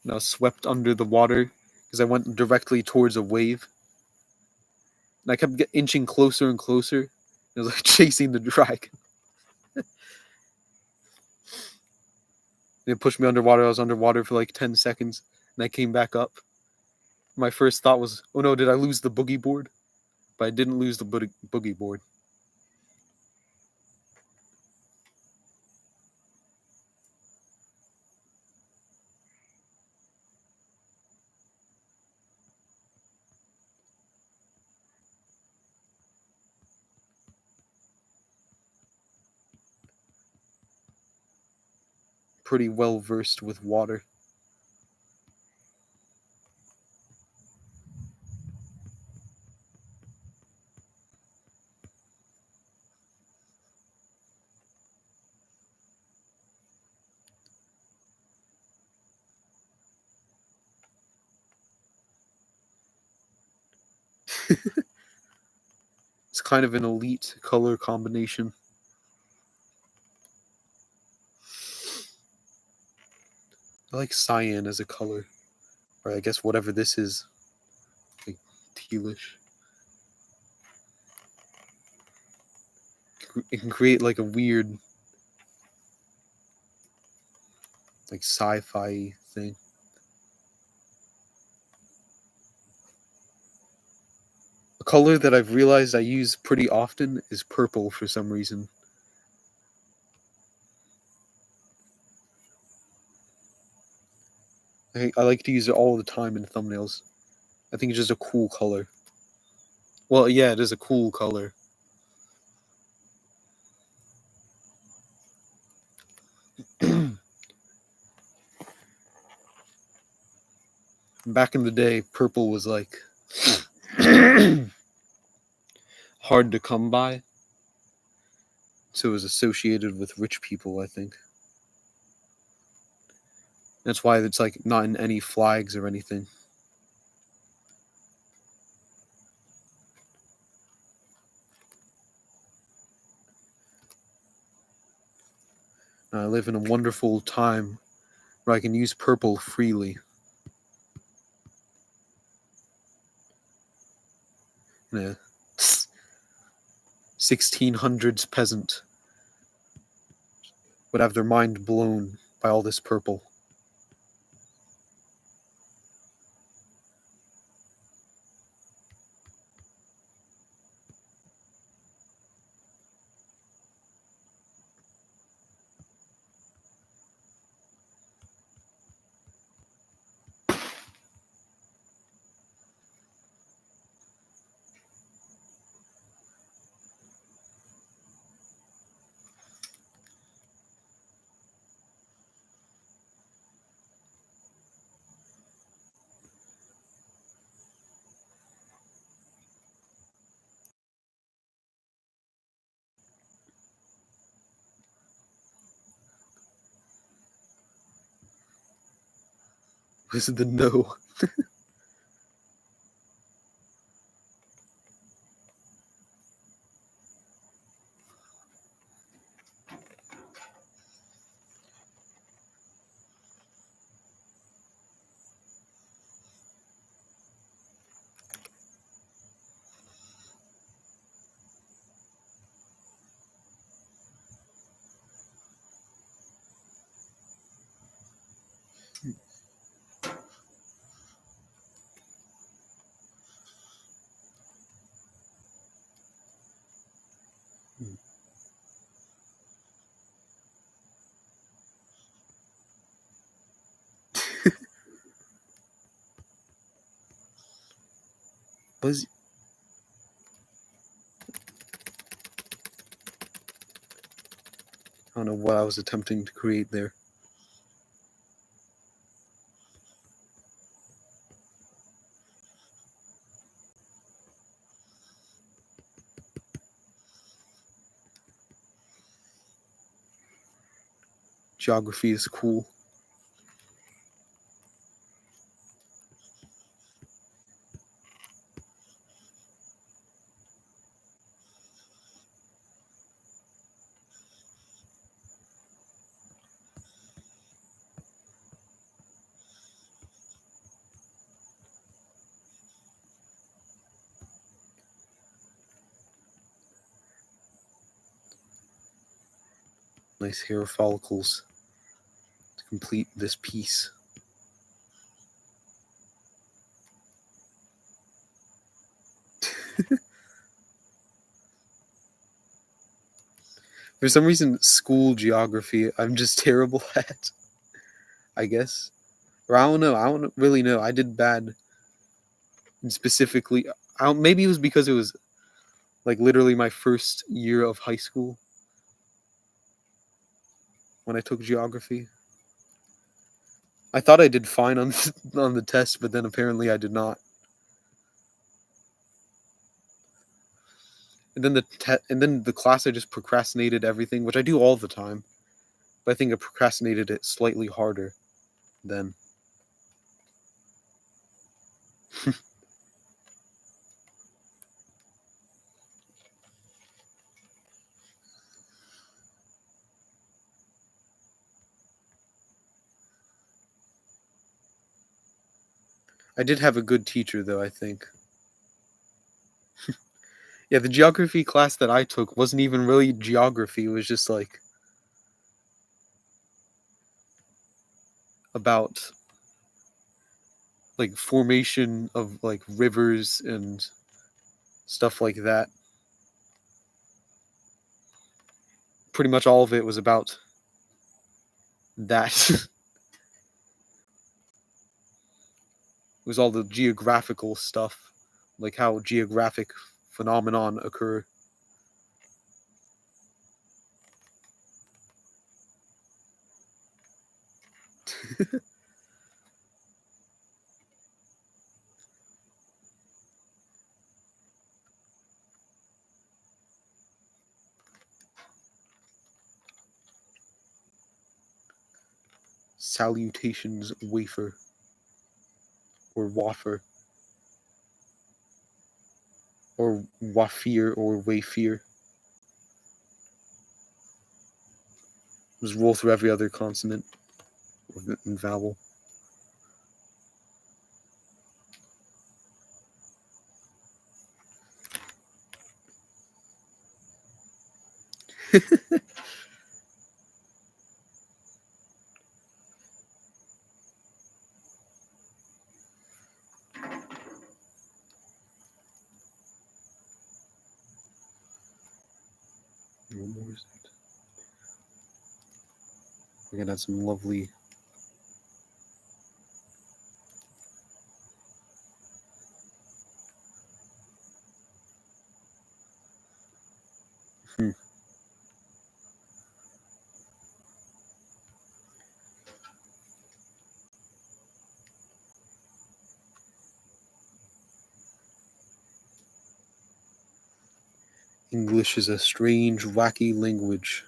And I was swept under the water because I went directly towards a wave. And I kept inching closer and closer. It was like chasing the dragon. It pushed me underwater. I was underwater for like 10 seconds. And I came back up. My first thought was, oh no, did I lose the boogie board? But I didn't lose the boogie board. Pretty well versed with water. It's kind of an elite color combination. I like cyan as a color. Or I guess whatever this is. Like tealish. It can create like a weird, like sci-fi thing. A color that I've realized I use pretty often is purple for some reason. I like to use it all the time in thumbnails. I think it's just a cool color. Well, yeah, it is a cool color. Back in the day, purple was like hard to come by. So it was associated with rich people, I think. That's why it's like not in any flags or anything. I live in a wonderful time where I can use purple freely. Yeah. 1600s peasant would have their mind blown by all this purple. Was it the no? Was I don't know what I was attempting to create there. Geography is cool. Nice hair follicles to complete this piece. For some reason, school geography, I'm just terrible at, I guess. Or I don't know. I don't really know. I did bad. And specifically, maybe it was because it was like literally my first year of high school when I took geography. I thought I did fine on on the test, but then apparently I did not. And then the class I just procrastinated everything, which I do all the time. But I think I procrastinated it slightly harder then. I did have a good teacher though, I think. Yeah, the geography class that I took wasn't even really geography. It was just like about like formation of like rivers and stuff like that. Pretty much all of it was about that. was all the geographical stuff, like how geographic phenomenon occur. Salutations wafer. Or wafer. Or wafir or wafir. Just roll through every other consonant and vowel. What more is that? We're gonna have some lovely. English is a strange, wacky language.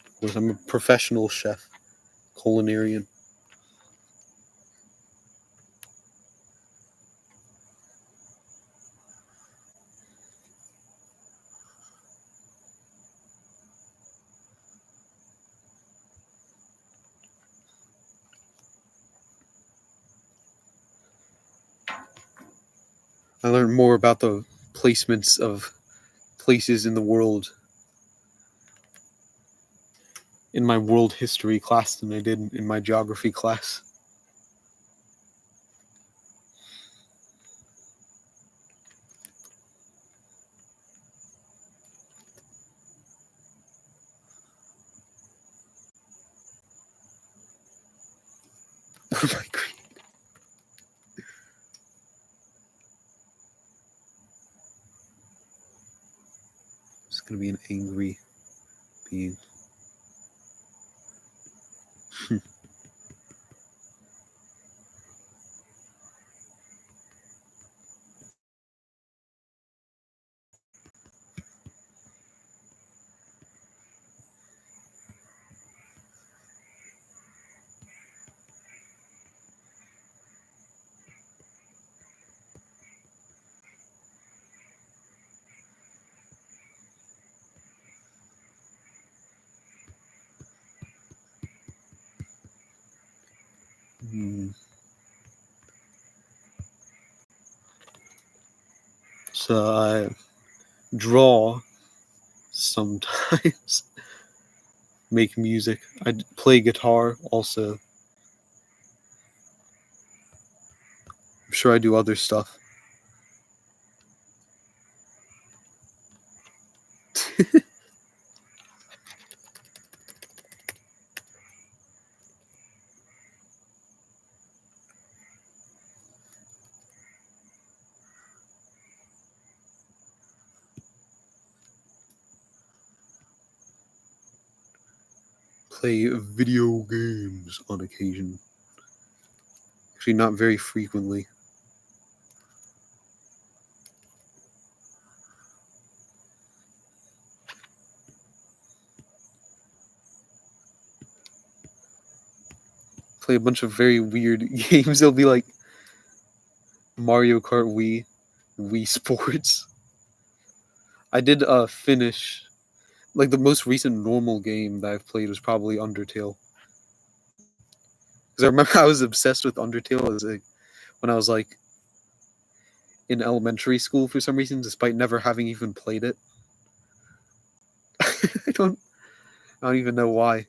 Of course, I'm a professional chef, culinarian. I learned more about the placements of places in the world in my world history class than I did in my geography class. What am I creating? It's gonna be an angry being. So I draw sometimes, make music. I play guitar also. I'm sure I do other stuff. Play video games on occasion. Actually, not very frequently. Play a bunch of very weird games. They'll be like Mario Kart Wii, Wii Sports. I did finish, like the most recent normal game that I've played was probably Undertale. Because I remember I was obsessed with Undertale as when I was like in elementary school for some reason, despite never having even played it. I don't even know why.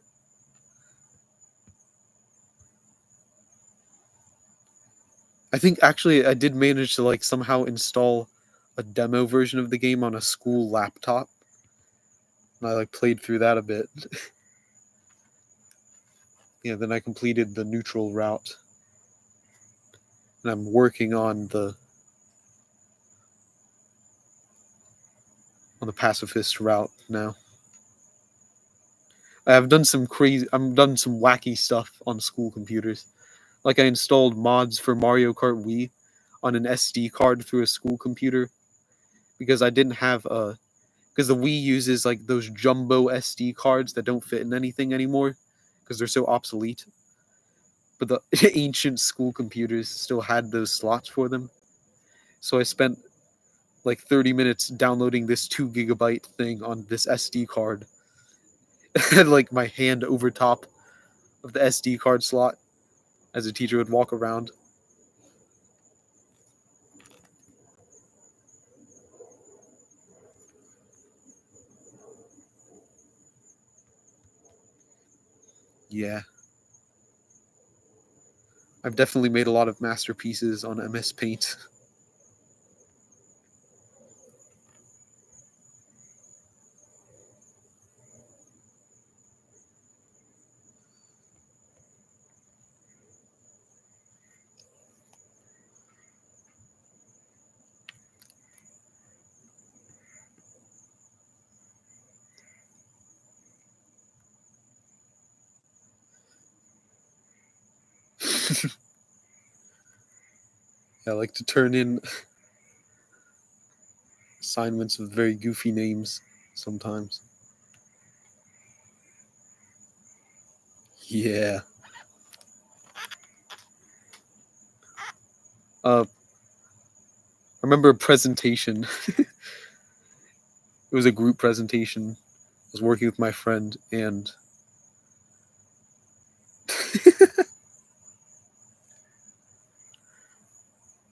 I think actually I did manage to like somehow install a demo version of the game on a school laptop. And I like played through that a bit. Yeah, then I completed the neutral route. And I'm working on the pacifist route now. I've done some wacky stuff on school computers. Like I installed mods for Mario Kart Wii on an SD card through a school computer because I didn't have a because the Wii uses like those jumbo SD cards that don't fit in anything anymore because they're so obsolete. But the ancient school computers still had those slots for them. So I spent like 30 minutes downloading this 2 GB thing on this SD card. And like my hand over top of the SD card slot as a teacher would walk around. Yeah. I've definitely made a lot of masterpieces on MS Paint. I like to turn in assignments with very goofy names sometimes. Yeah. I remember a presentation. It was a group presentation. I was working with my friend, and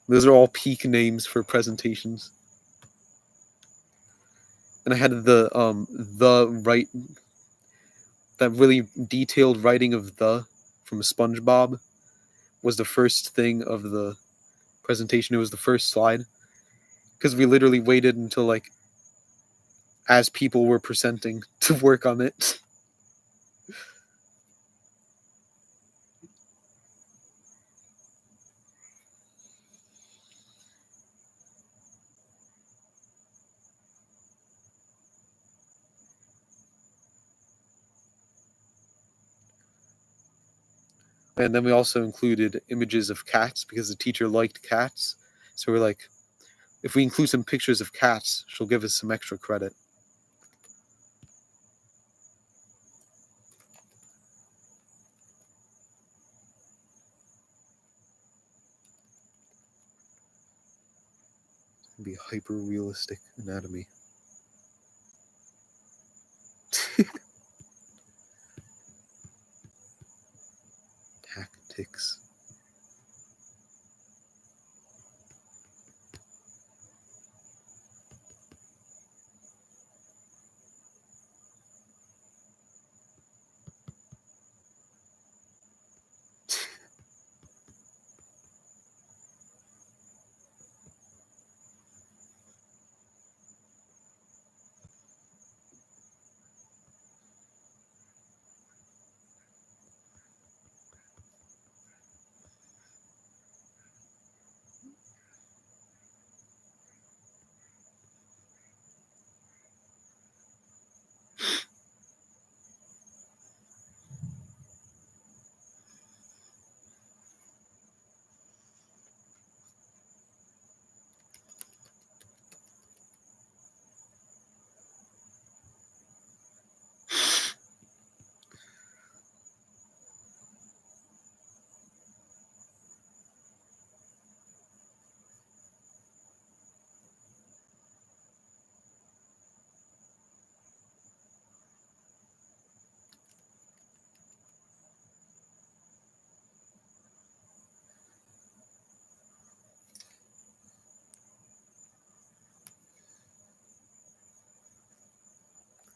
those are all peak names for presentations. And I had the right that really detailed writing of the from SpongeBob was the first thing of the presentation. It was the first slide because we literally waited until like as people were presenting to work on it. And then we also included images of cats because the teacher liked cats. So we're like, if we include some pictures of cats, she'll give us some extra credit. It'll be hyper realistic anatomy. Tactics.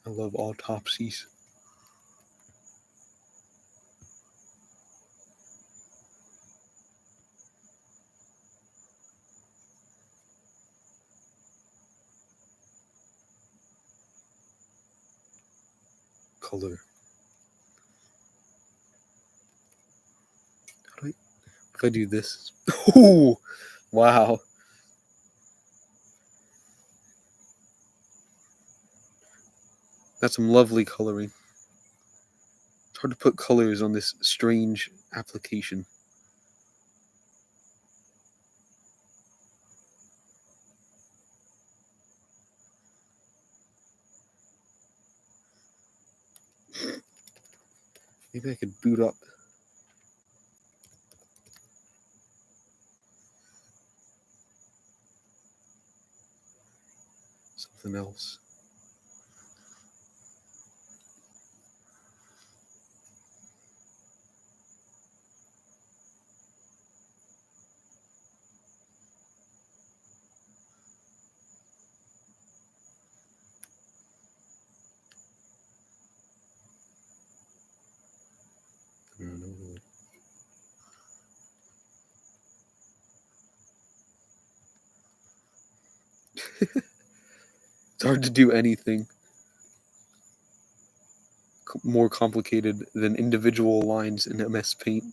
I love autopsies. Color. If I do this. Ooh, wow. That's some lovely coloring. It's hard to put colors on this strange application. Maybe I could boot up. Something else. I don't know. It's hard to do anything more complicated than individual lines in MS Paint.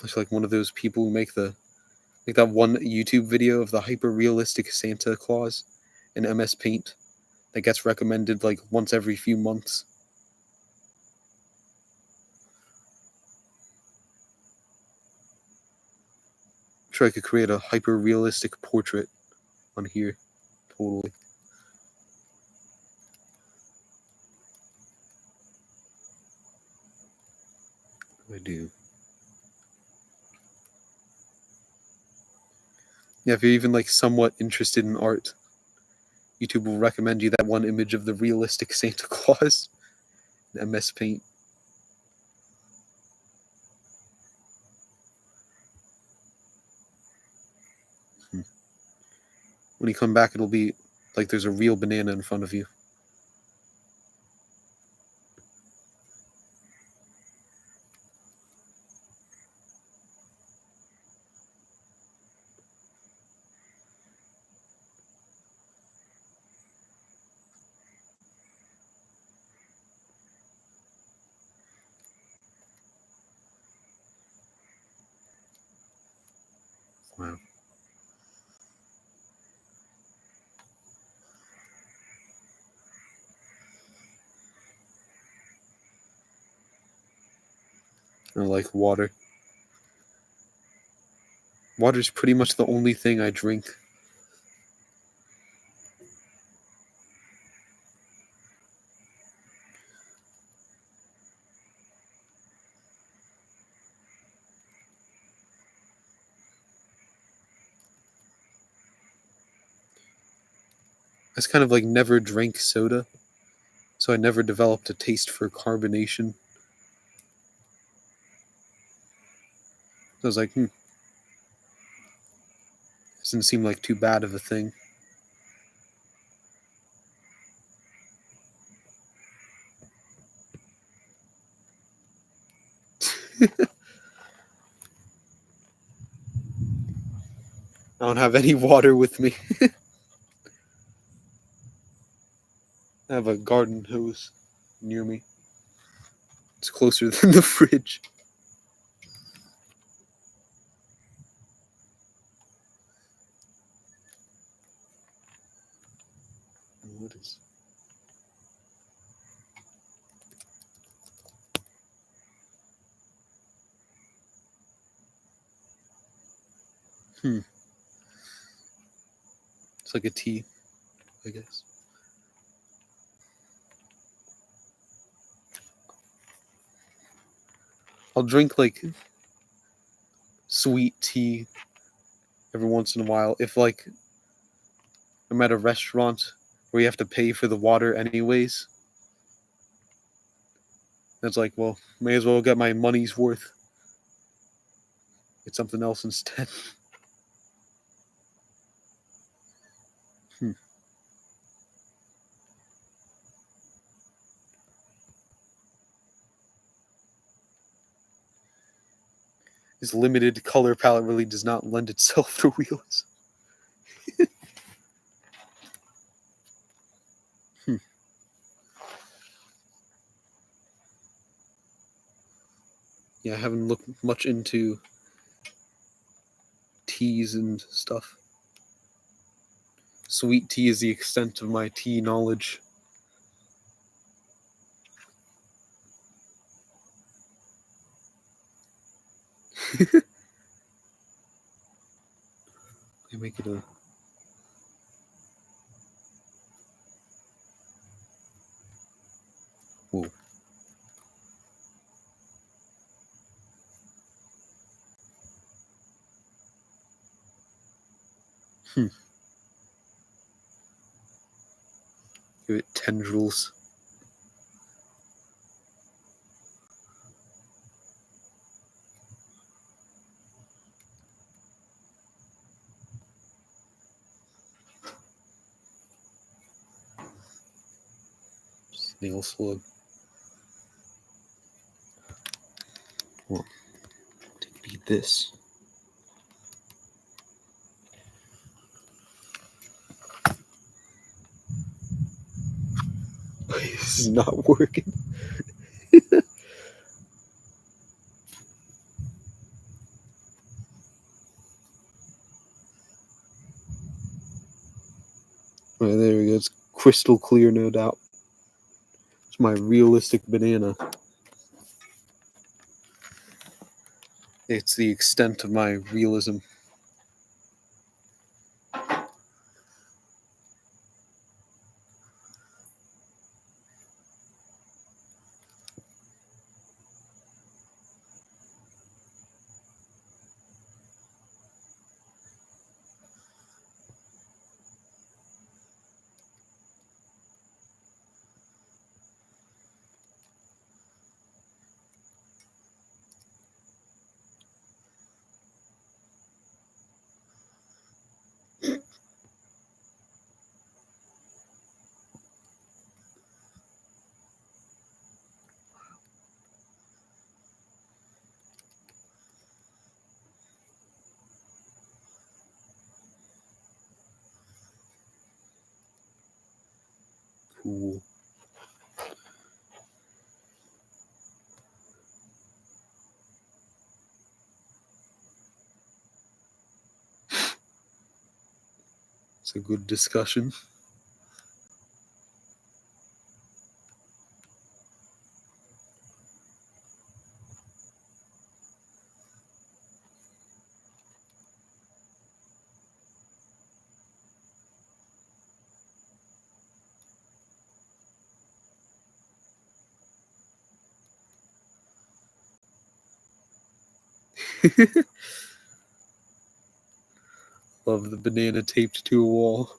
It's like one of those people who make that one YouTube video of the hyper realistic Santa Claus in MS Paint that gets recommended like once every few months. I'm sure I could create a hyper realistic portrait on here. Totally. I do. Yeah, if you're even like somewhat interested in art, YouTube will recommend you that one image of the realistic Santa Claus in MS Paint. When you come back, it'll be like there's a real banana in front of you. Wow. I like water. Water's pretty much the only thing I drink. I just kind of like never drank soda, so I never developed a taste for carbonation. So I was like, doesn't seem like too bad of a thing. I don't have any water with me. I have a garden hose near me. It's closer than the fridge. What is? It's like a tea, I guess. I'll drink like sweet tea every once in a while if like I'm at a restaurant where you have to pay for the water anyways. It's like, well, may as well get my money's worth. Get something else instead. His limited color palette really does not lend itself to realism. Yeah, I haven't looked much into teas and stuff. Sweet tea is the extent of my tea knowledge. I make it a. Whoa. Give it tendrils. Snail slug. Well, take this. This is not working. Right, there we go. It's crystal clear, no doubt. It's my realistic banana. It's the extent of my realism. Cool. It's a good discussion. Love the banana taped to a wall.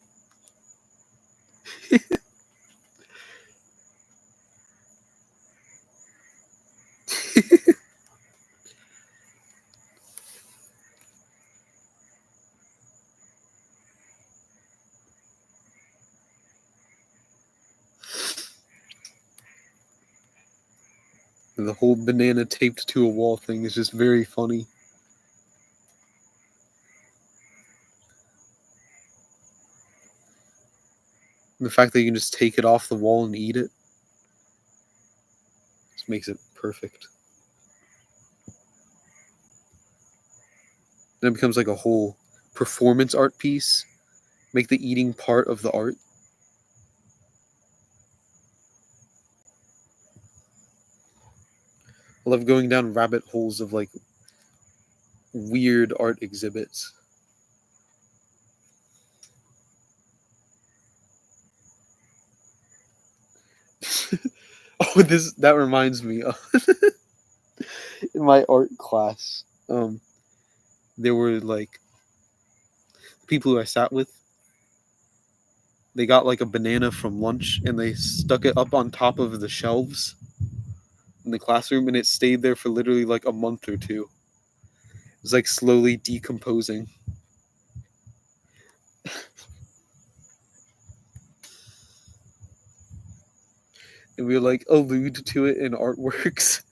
The whole banana taped to a wall thing is just very funny. And the fact that you can just take it off the wall and eat it just makes it perfect. Then it becomes like a whole performance art piece. Make the eating part of the art. I love going down rabbit holes of like weird art exhibits. Oh, that reminds me of in my art class. There were like people who I sat with. They got like a banana from lunch and they stuck it up on top of the shelves in the classroom, and it stayed there for literally like a month or two. It was like slowly decomposing. And we would like allude to it in artworks.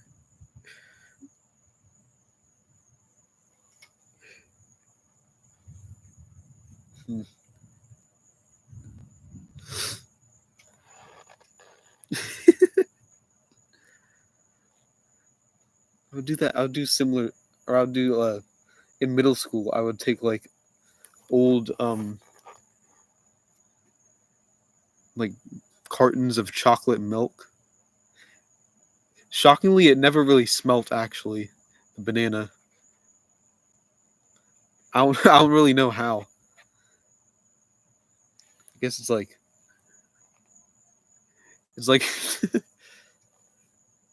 I would do that. I would do similar, or I would do in middle school. I would take like old like cartons of chocolate milk. Shockingly, it never really smelt. Actually, the banana. I don't. I don't really know how. I guess it's like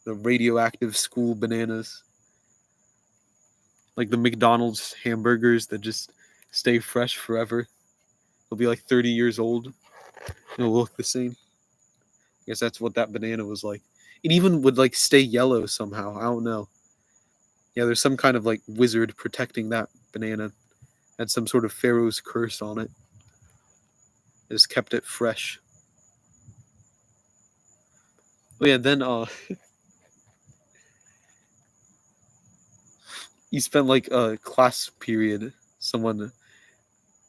the radioactive school bananas, like the McDonald's hamburgers that just stay fresh forever. They'll be like 30 years old. It'll look the same. I guess that's what that banana was like. It even would like stay yellow somehow. I don't know. Yeah, there's some kind of like wizard protecting that banana. Had some sort of pharaoh's curse on it. It just kept it fresh. Oh yeah, then you spent like a class period, someone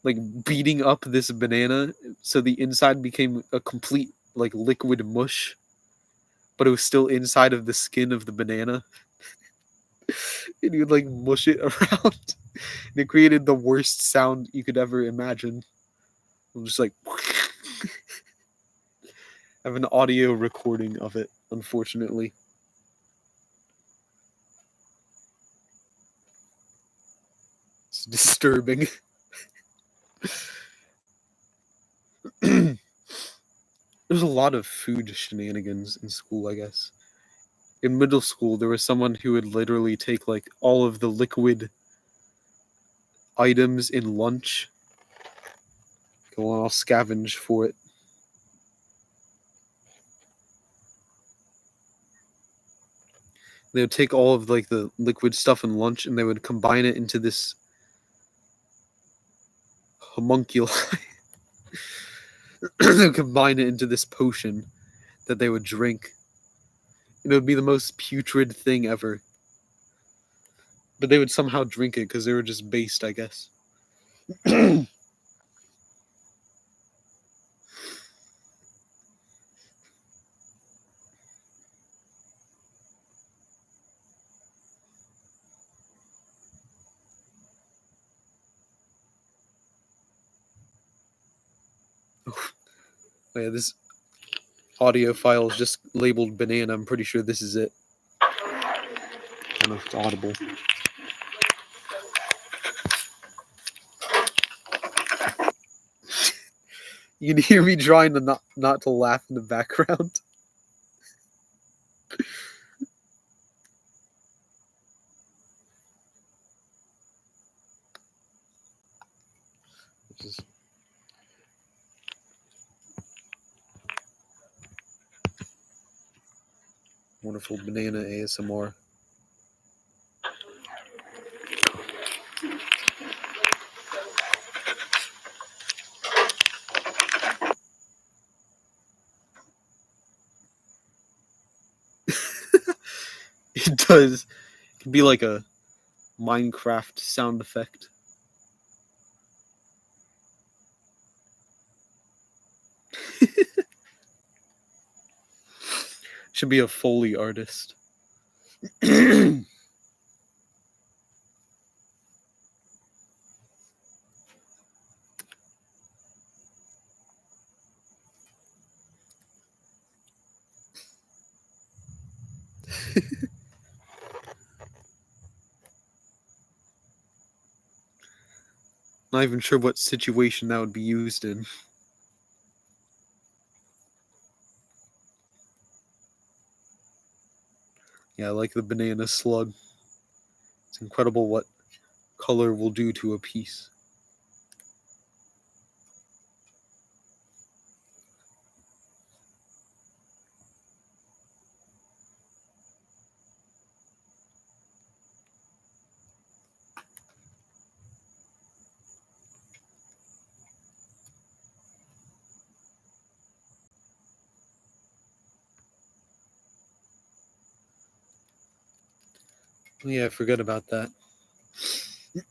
like beating up this banana so the inside became a complete like liquid mush, but it was still inside of the skin of the banana. And you'd like mush it around. And it created the worst sound you could ever imagine. I'm just like I have an audio recording of it, unfortunately. It's disturbing. There's a lot of food shenanigans in school, I guess. In middle school, there was someone who would literally take like all of the liquid items in lunch, go on, I'll scavenge for it. They would take all of like the liquid stuff in lunch and they would combine it into this homunculi. They would combine it into this potion that they would drink. And it would be the most putrid thing ever. But they would somehow drink it because they were just based, I guess. Oh, yeah, this audio file is just labeled banana. I'm pretty sure this is it. I don't know if it's audible. You can hear me trying to not to laugh in the background. This is wonderful banana ASMR. It does. It can be like a Minecraft sound effect. Should be a Foley artist. Not even sure what situation that would be used in. Yeah, I like the banana slug. It's incredible what color will do to a piece. Yeah, I forgot about that.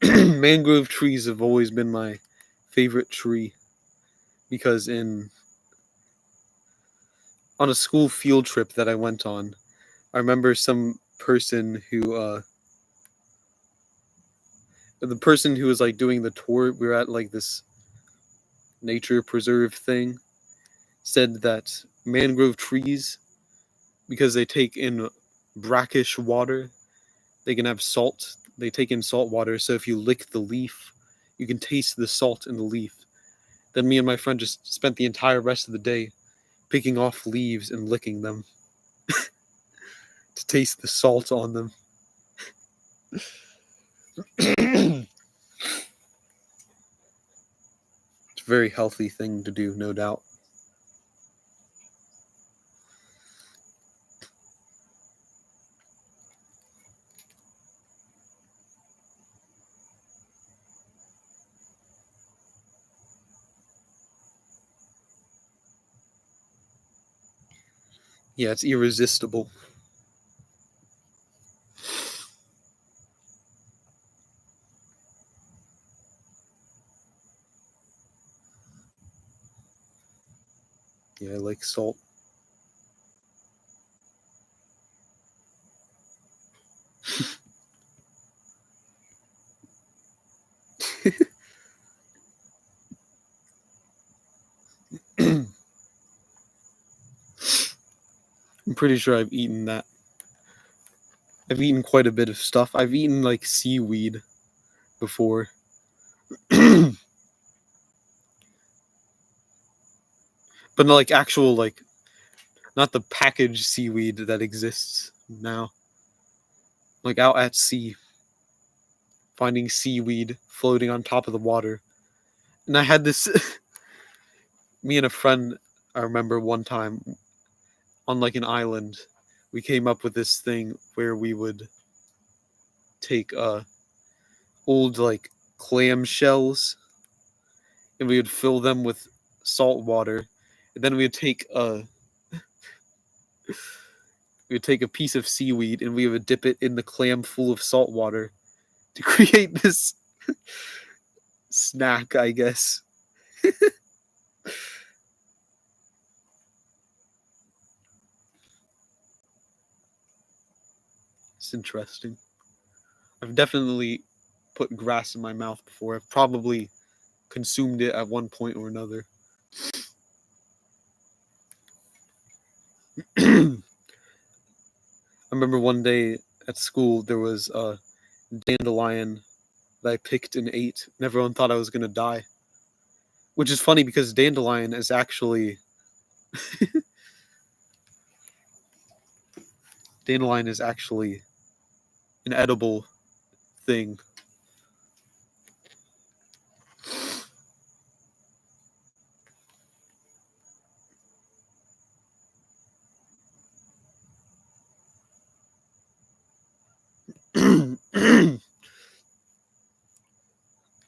Mangrove trees have always been my favorite tree because on a school field trip that I went on, I remember some person who was like doing the tour. We were at like this nature preserve thing. Said that mangrove trees, because they take in brackish water, they can have salt. They take in salt water, so if you lick the leaf, you can taste the salt in the leaf. Then me and my friend just spent the entire rest of the day picking off leaves and licking them to taste the salt on them. It's a very healthy thing to do, no doubt. Yeah, it's irresistible. Yeah, I like salt. I'm pretty sure I've eaten that. I've eaten quite a bit of stuff. I've eaten like seaweed before. But like actual, like, not the packaged seaweed that exists now. Like out at sea, finding seaweed floating on top of the water. And I had this me and a friend, I remember one time on like an island, we came up with this thing where we would take old like clam shells and we would fill them with salt water, and then we would take a piece of seaweed and we would dip it in the clam full of salt water to create this snack, I guess. It's interesting. I've definitely put grass in my mouth before. I've probably consumed it at one point or another. I remember one day at school there was a dandelion that I picked and ate, and everyone thought I was gonna die. Which is funny because dandelion is actually an edible thing.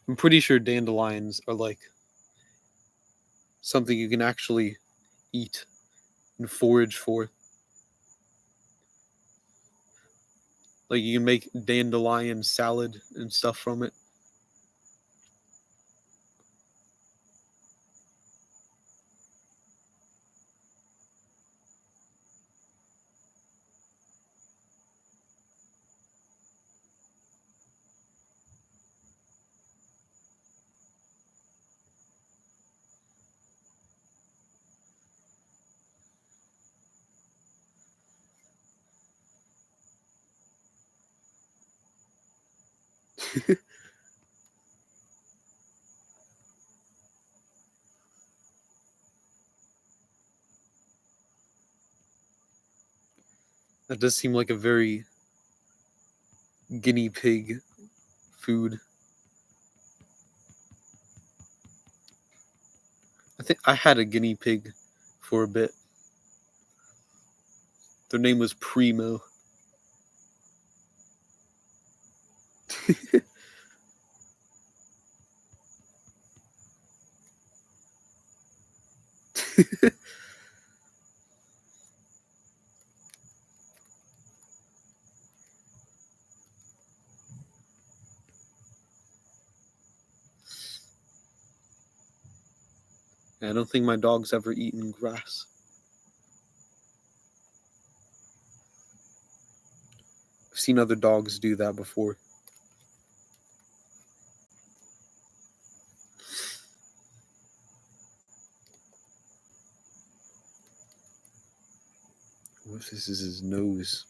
I'm pretty sure dandelions are like something you can actually eat and forage for. Like you can make dandelion salad and stuff from it. That does seem like a very guinea pig food. I think I had a guinea pig for a bit. Their name was Primo. I don't think my dog's ever eaten grass. seen other dogs do that before. What if this is his nose?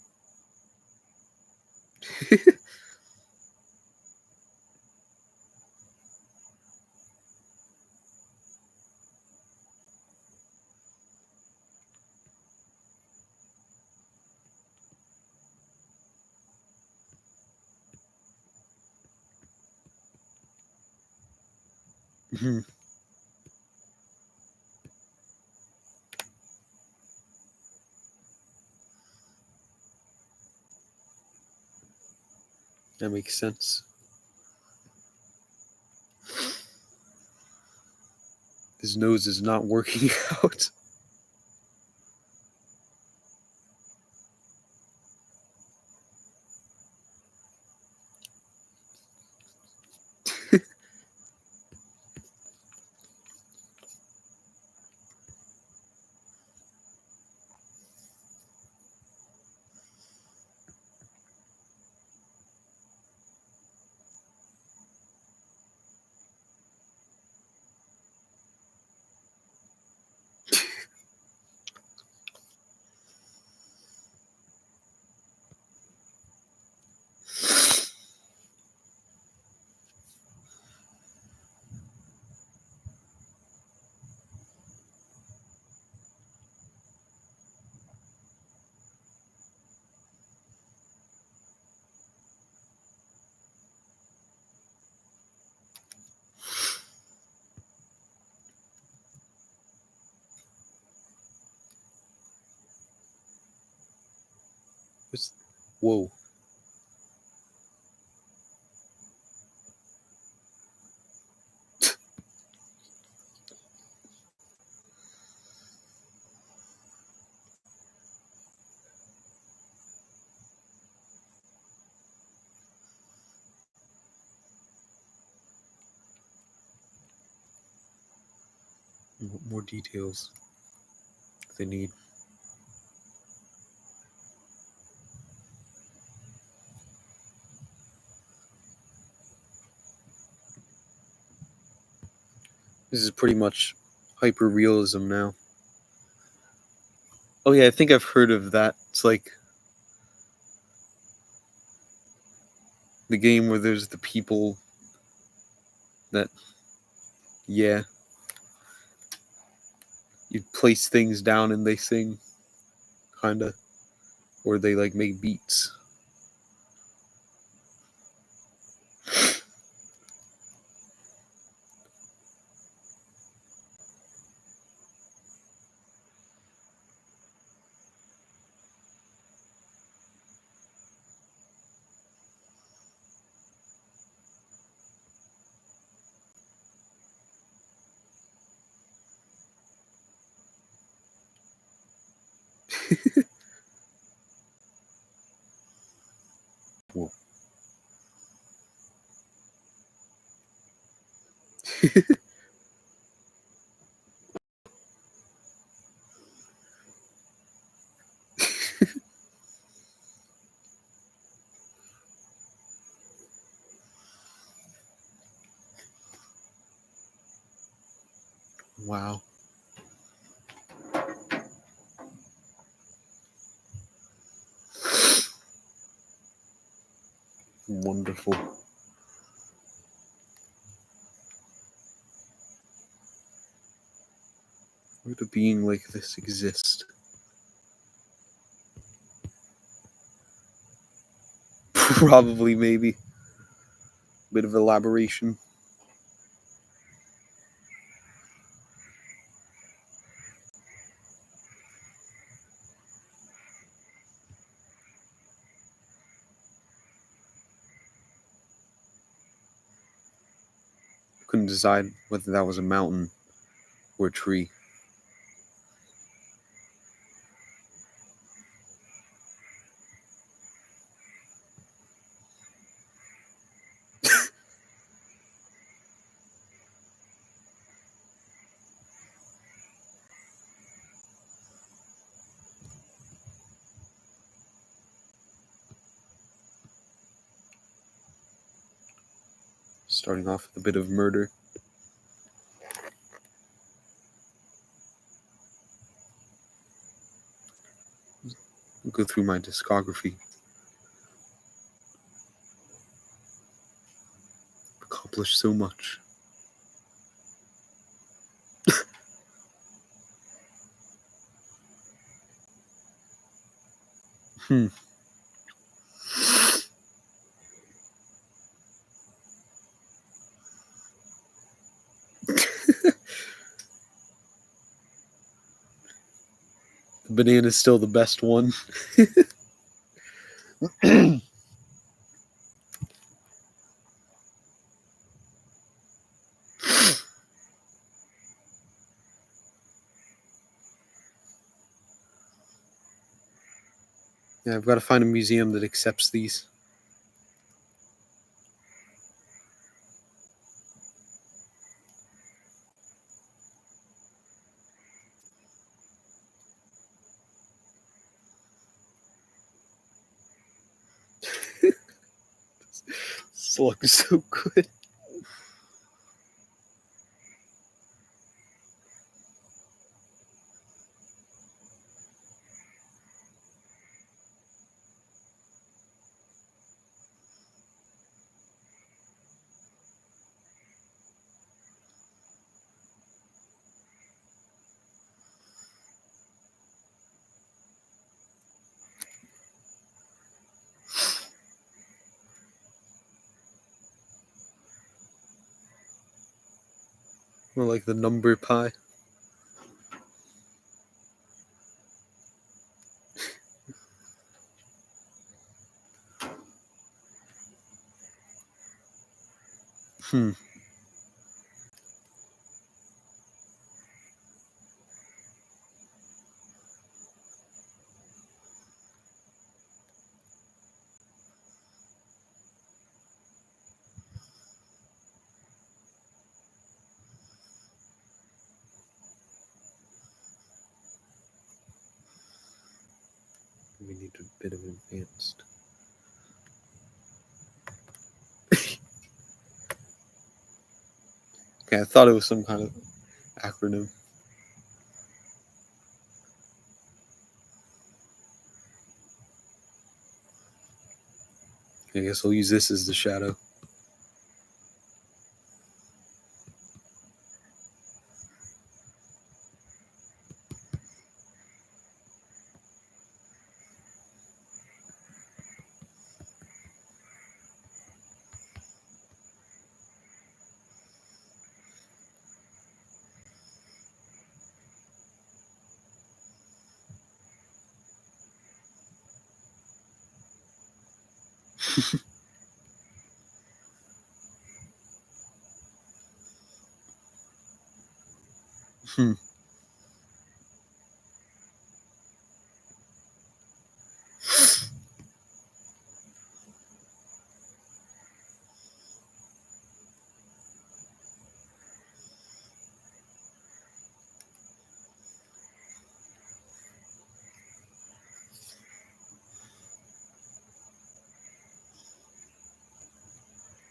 That makes sense. His nose is not working out. Whoa. More details they need. This is pretty much hyper realism now. Oh yeah, I think I've heard of that. It's like the game where there's the people that, yeah, you place things down and they sing, kinda, or they like make beats. Whoa. Wow. Wonderful. Would a being like this exist? Probably, maybe. Bit of elaboration. Couldn't decide whether that was a mountain or a tree. Starting off with a bit of murder. I'll go through my discography. Accomplished so much. The banana is still the best one. Yeah, I've got to find a museum that accepts these. This looks so good. More like the number pie. We need a bit of advanced. Okay, I thought it was some kind of acronym. I guess I'll use this as the shadow.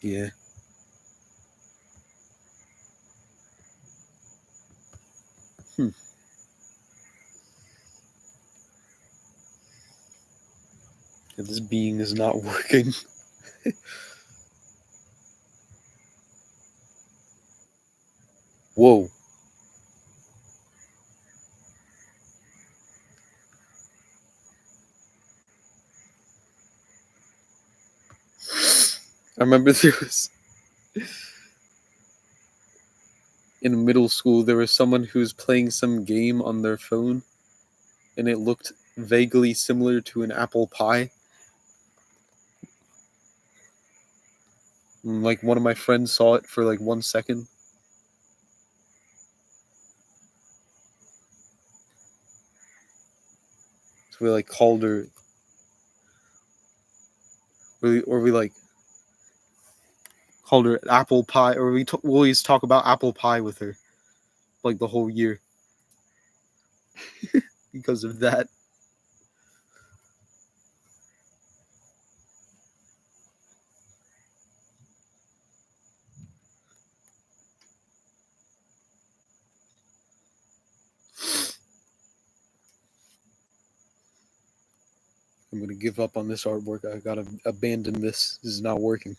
Yeah. Yeah, this being is not working. Whoa. I remember there was in middle school there was someone who was playing some game on their phone and it looked vaguely similar to an apple pie. And, like, one of my friends saw it for like 1 second. So we like called her we like called her apple pie, or we always talk about apple pie with her like the whole year because of that. I'm going to give up on this artwork. I got to abandon this. This is not working.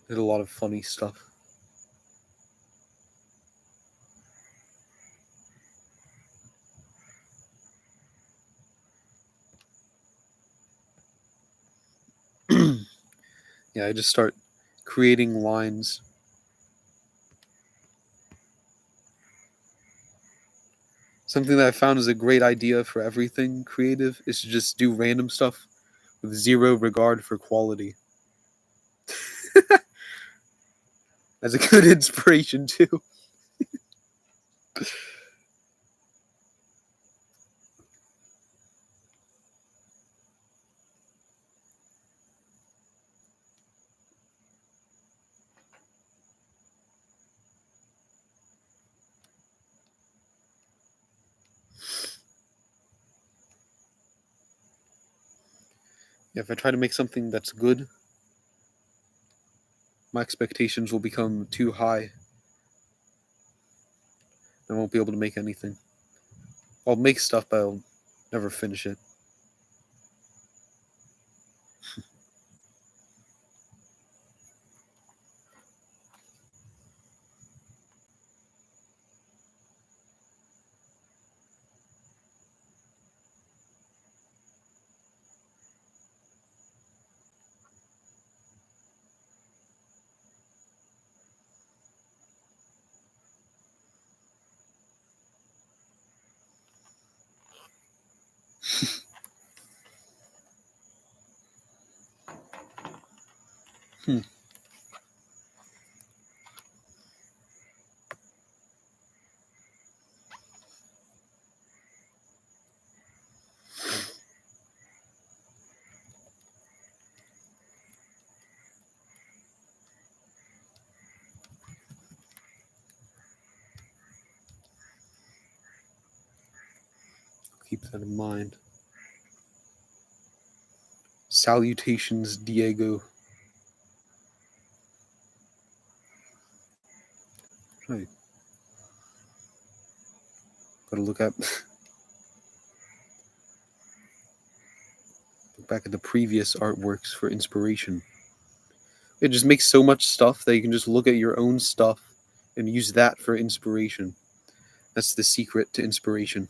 Did a lot of funny stuff. Yeah, I just start creating lines. Something that I found is a great idea for everything creative is to just do random stuff with zero regard for quality. That's a good inspiration too. Yeah, if I try to make something that's good, my expectations will become too high. I won't be able to make anything. I'll make stuff, but I'll never finish it. Hmm. Keep that in mind. Salutations, Diego. Right. Gotta look back at the previous artworks for inspiration. It just makes so much stuff that you can just look at your own stuff and use that for inspiration. That's the secret to inspiration.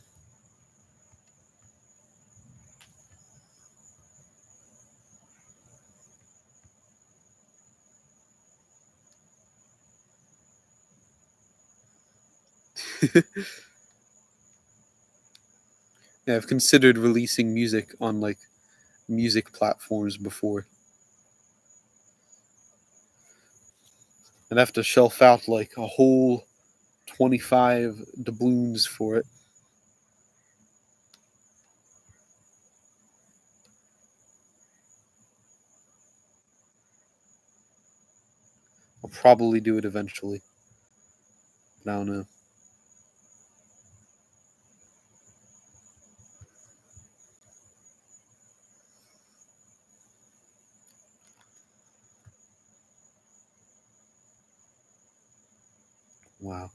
Yeah, I've considered releasing music on like music platforms before. I'd have to shelf out like a whole 25 doubloons for it. I'll probably do it eventually. But I don't know. Wow.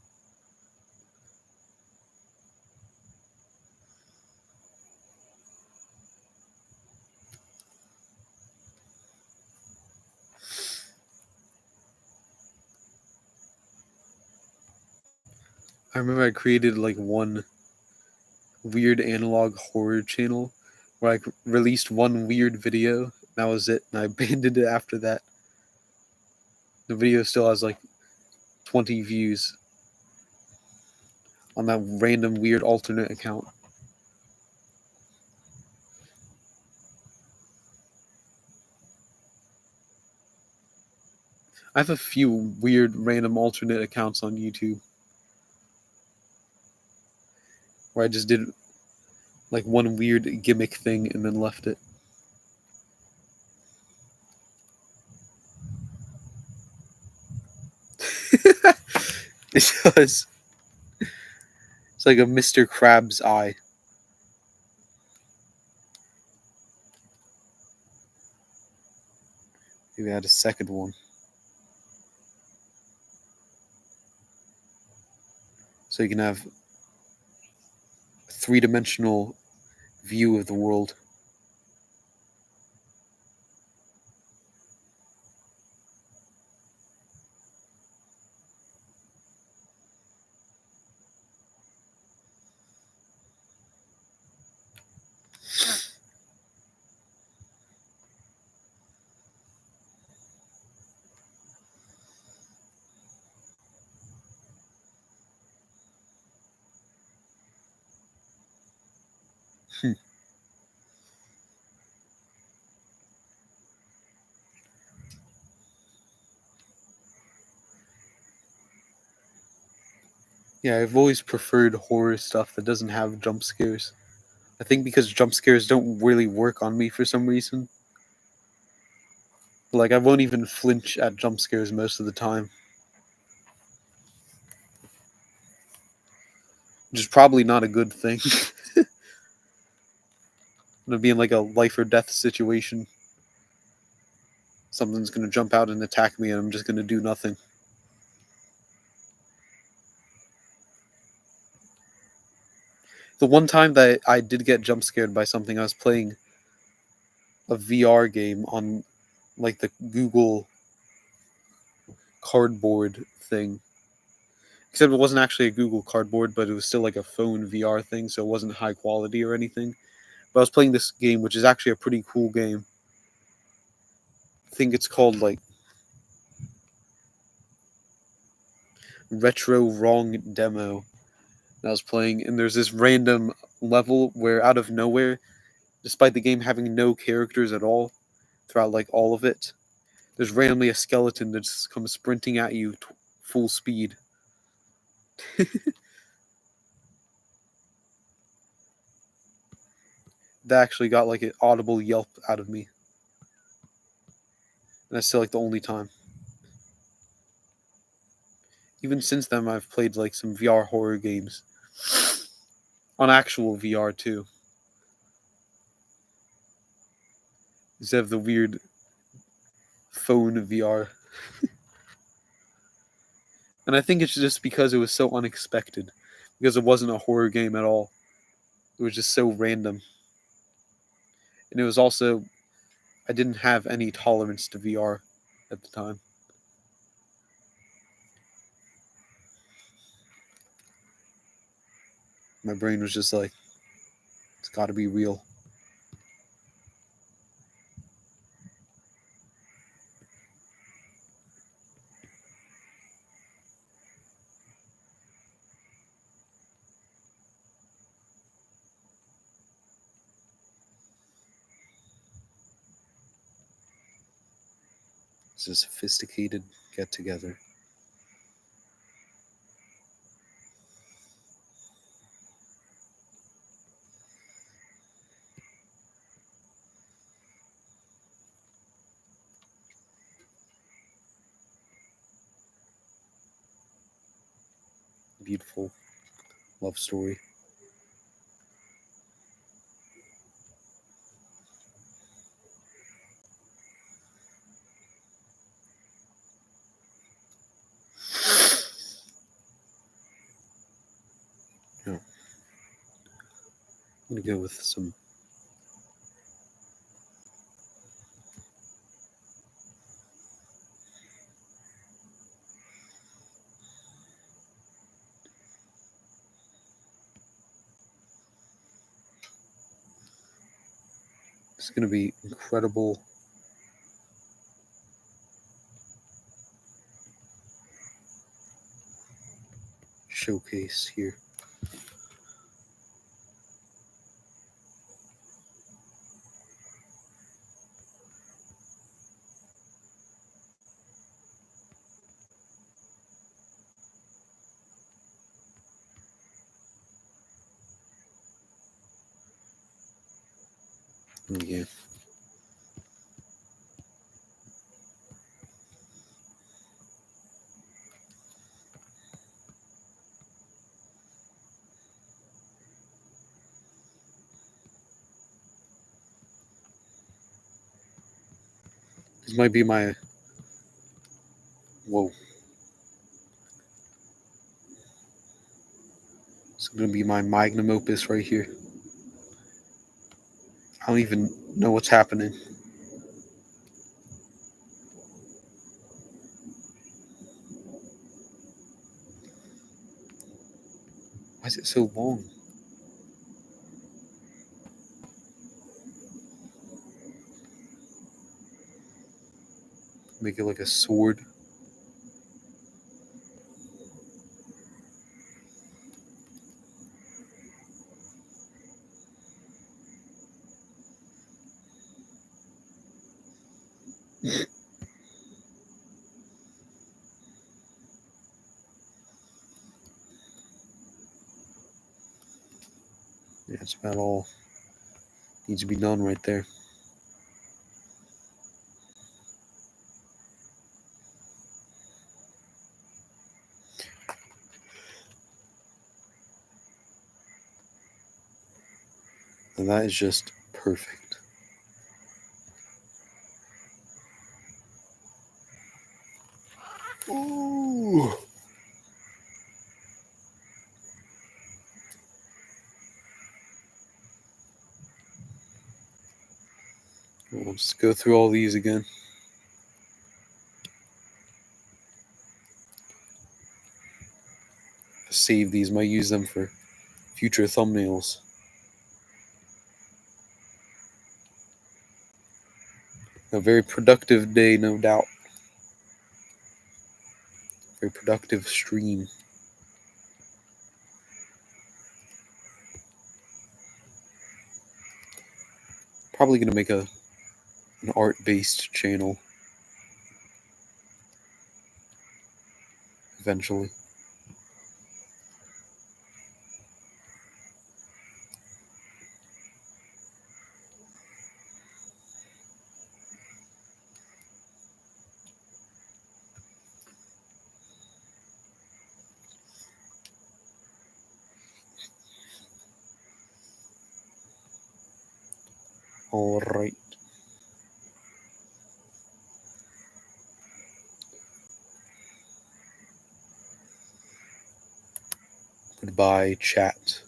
I remember I created like one weird analog horror channel where I released one weird video. That was it. And I abandoned it after that. The video still has like 20 views on that random weird alternate account. I have a few weird random alternate accounts on YouTube. where I just did like one weird gimmick thing and then left it. It does. It's like a Mr. Krabs eye. Maybe add a second one. So you can have a three-dimensional view of the world. Yeah, I've always preferred horror stuff that doesn't have jump scares. I think because jump scares don't really work on me for some reason. Like, I won't even flinch at jump scares most of the time. Which is probably not a good thing. Gonna be in like a life or death situation. Something's gonna jump out and attack me, and I'm just gonna do nothing. The one time that I did get jump scared by something, I was playing a VR game on like the Google Cardboard thing. Except it wasn't actually a Google Cardboard, but it was still like a phone VR thing, so it wasn't high quality or anything. But I was playing this game, which is actually a pretty cool game. I think it's called like Retro Wrong Demo. And I was playing, and there's this random level where out of nowhere, despite the game having no characters at all throughout like all of it, there's randomly a skeleton that just comes sprinting at you full speed. That actually got like an audible yelp out of me. And that's still like the only time. Even since then, I've played like some VR horror games on actual VR too, instead of the weird phone VR. And I think it's just because it was so unexpected, because it wasn't a horror game at all. It was just so random, and it was also I didn't have any tolerance to VR at the time. My brain was just like, it's got to be real. It's a sophisticated get together. Beautiful love story. Yeah. I'm gonna go with some. It's gonna be incredible. Showcase here. Yeah. This might be my. Whoa. It's gonna be my magnum opus right here. I don't even know what's happening. Why is it so long? Make it like a sword. Yeah, that's about all needs to be done right there. And that is just perfect. Ooh. We'll just go through all these again. Save these, might use them for future thumbnails. A very productive day, no doubt. Very productive stream. Probably gonna make an art-based channel eventually. All right. Goodbye, chat.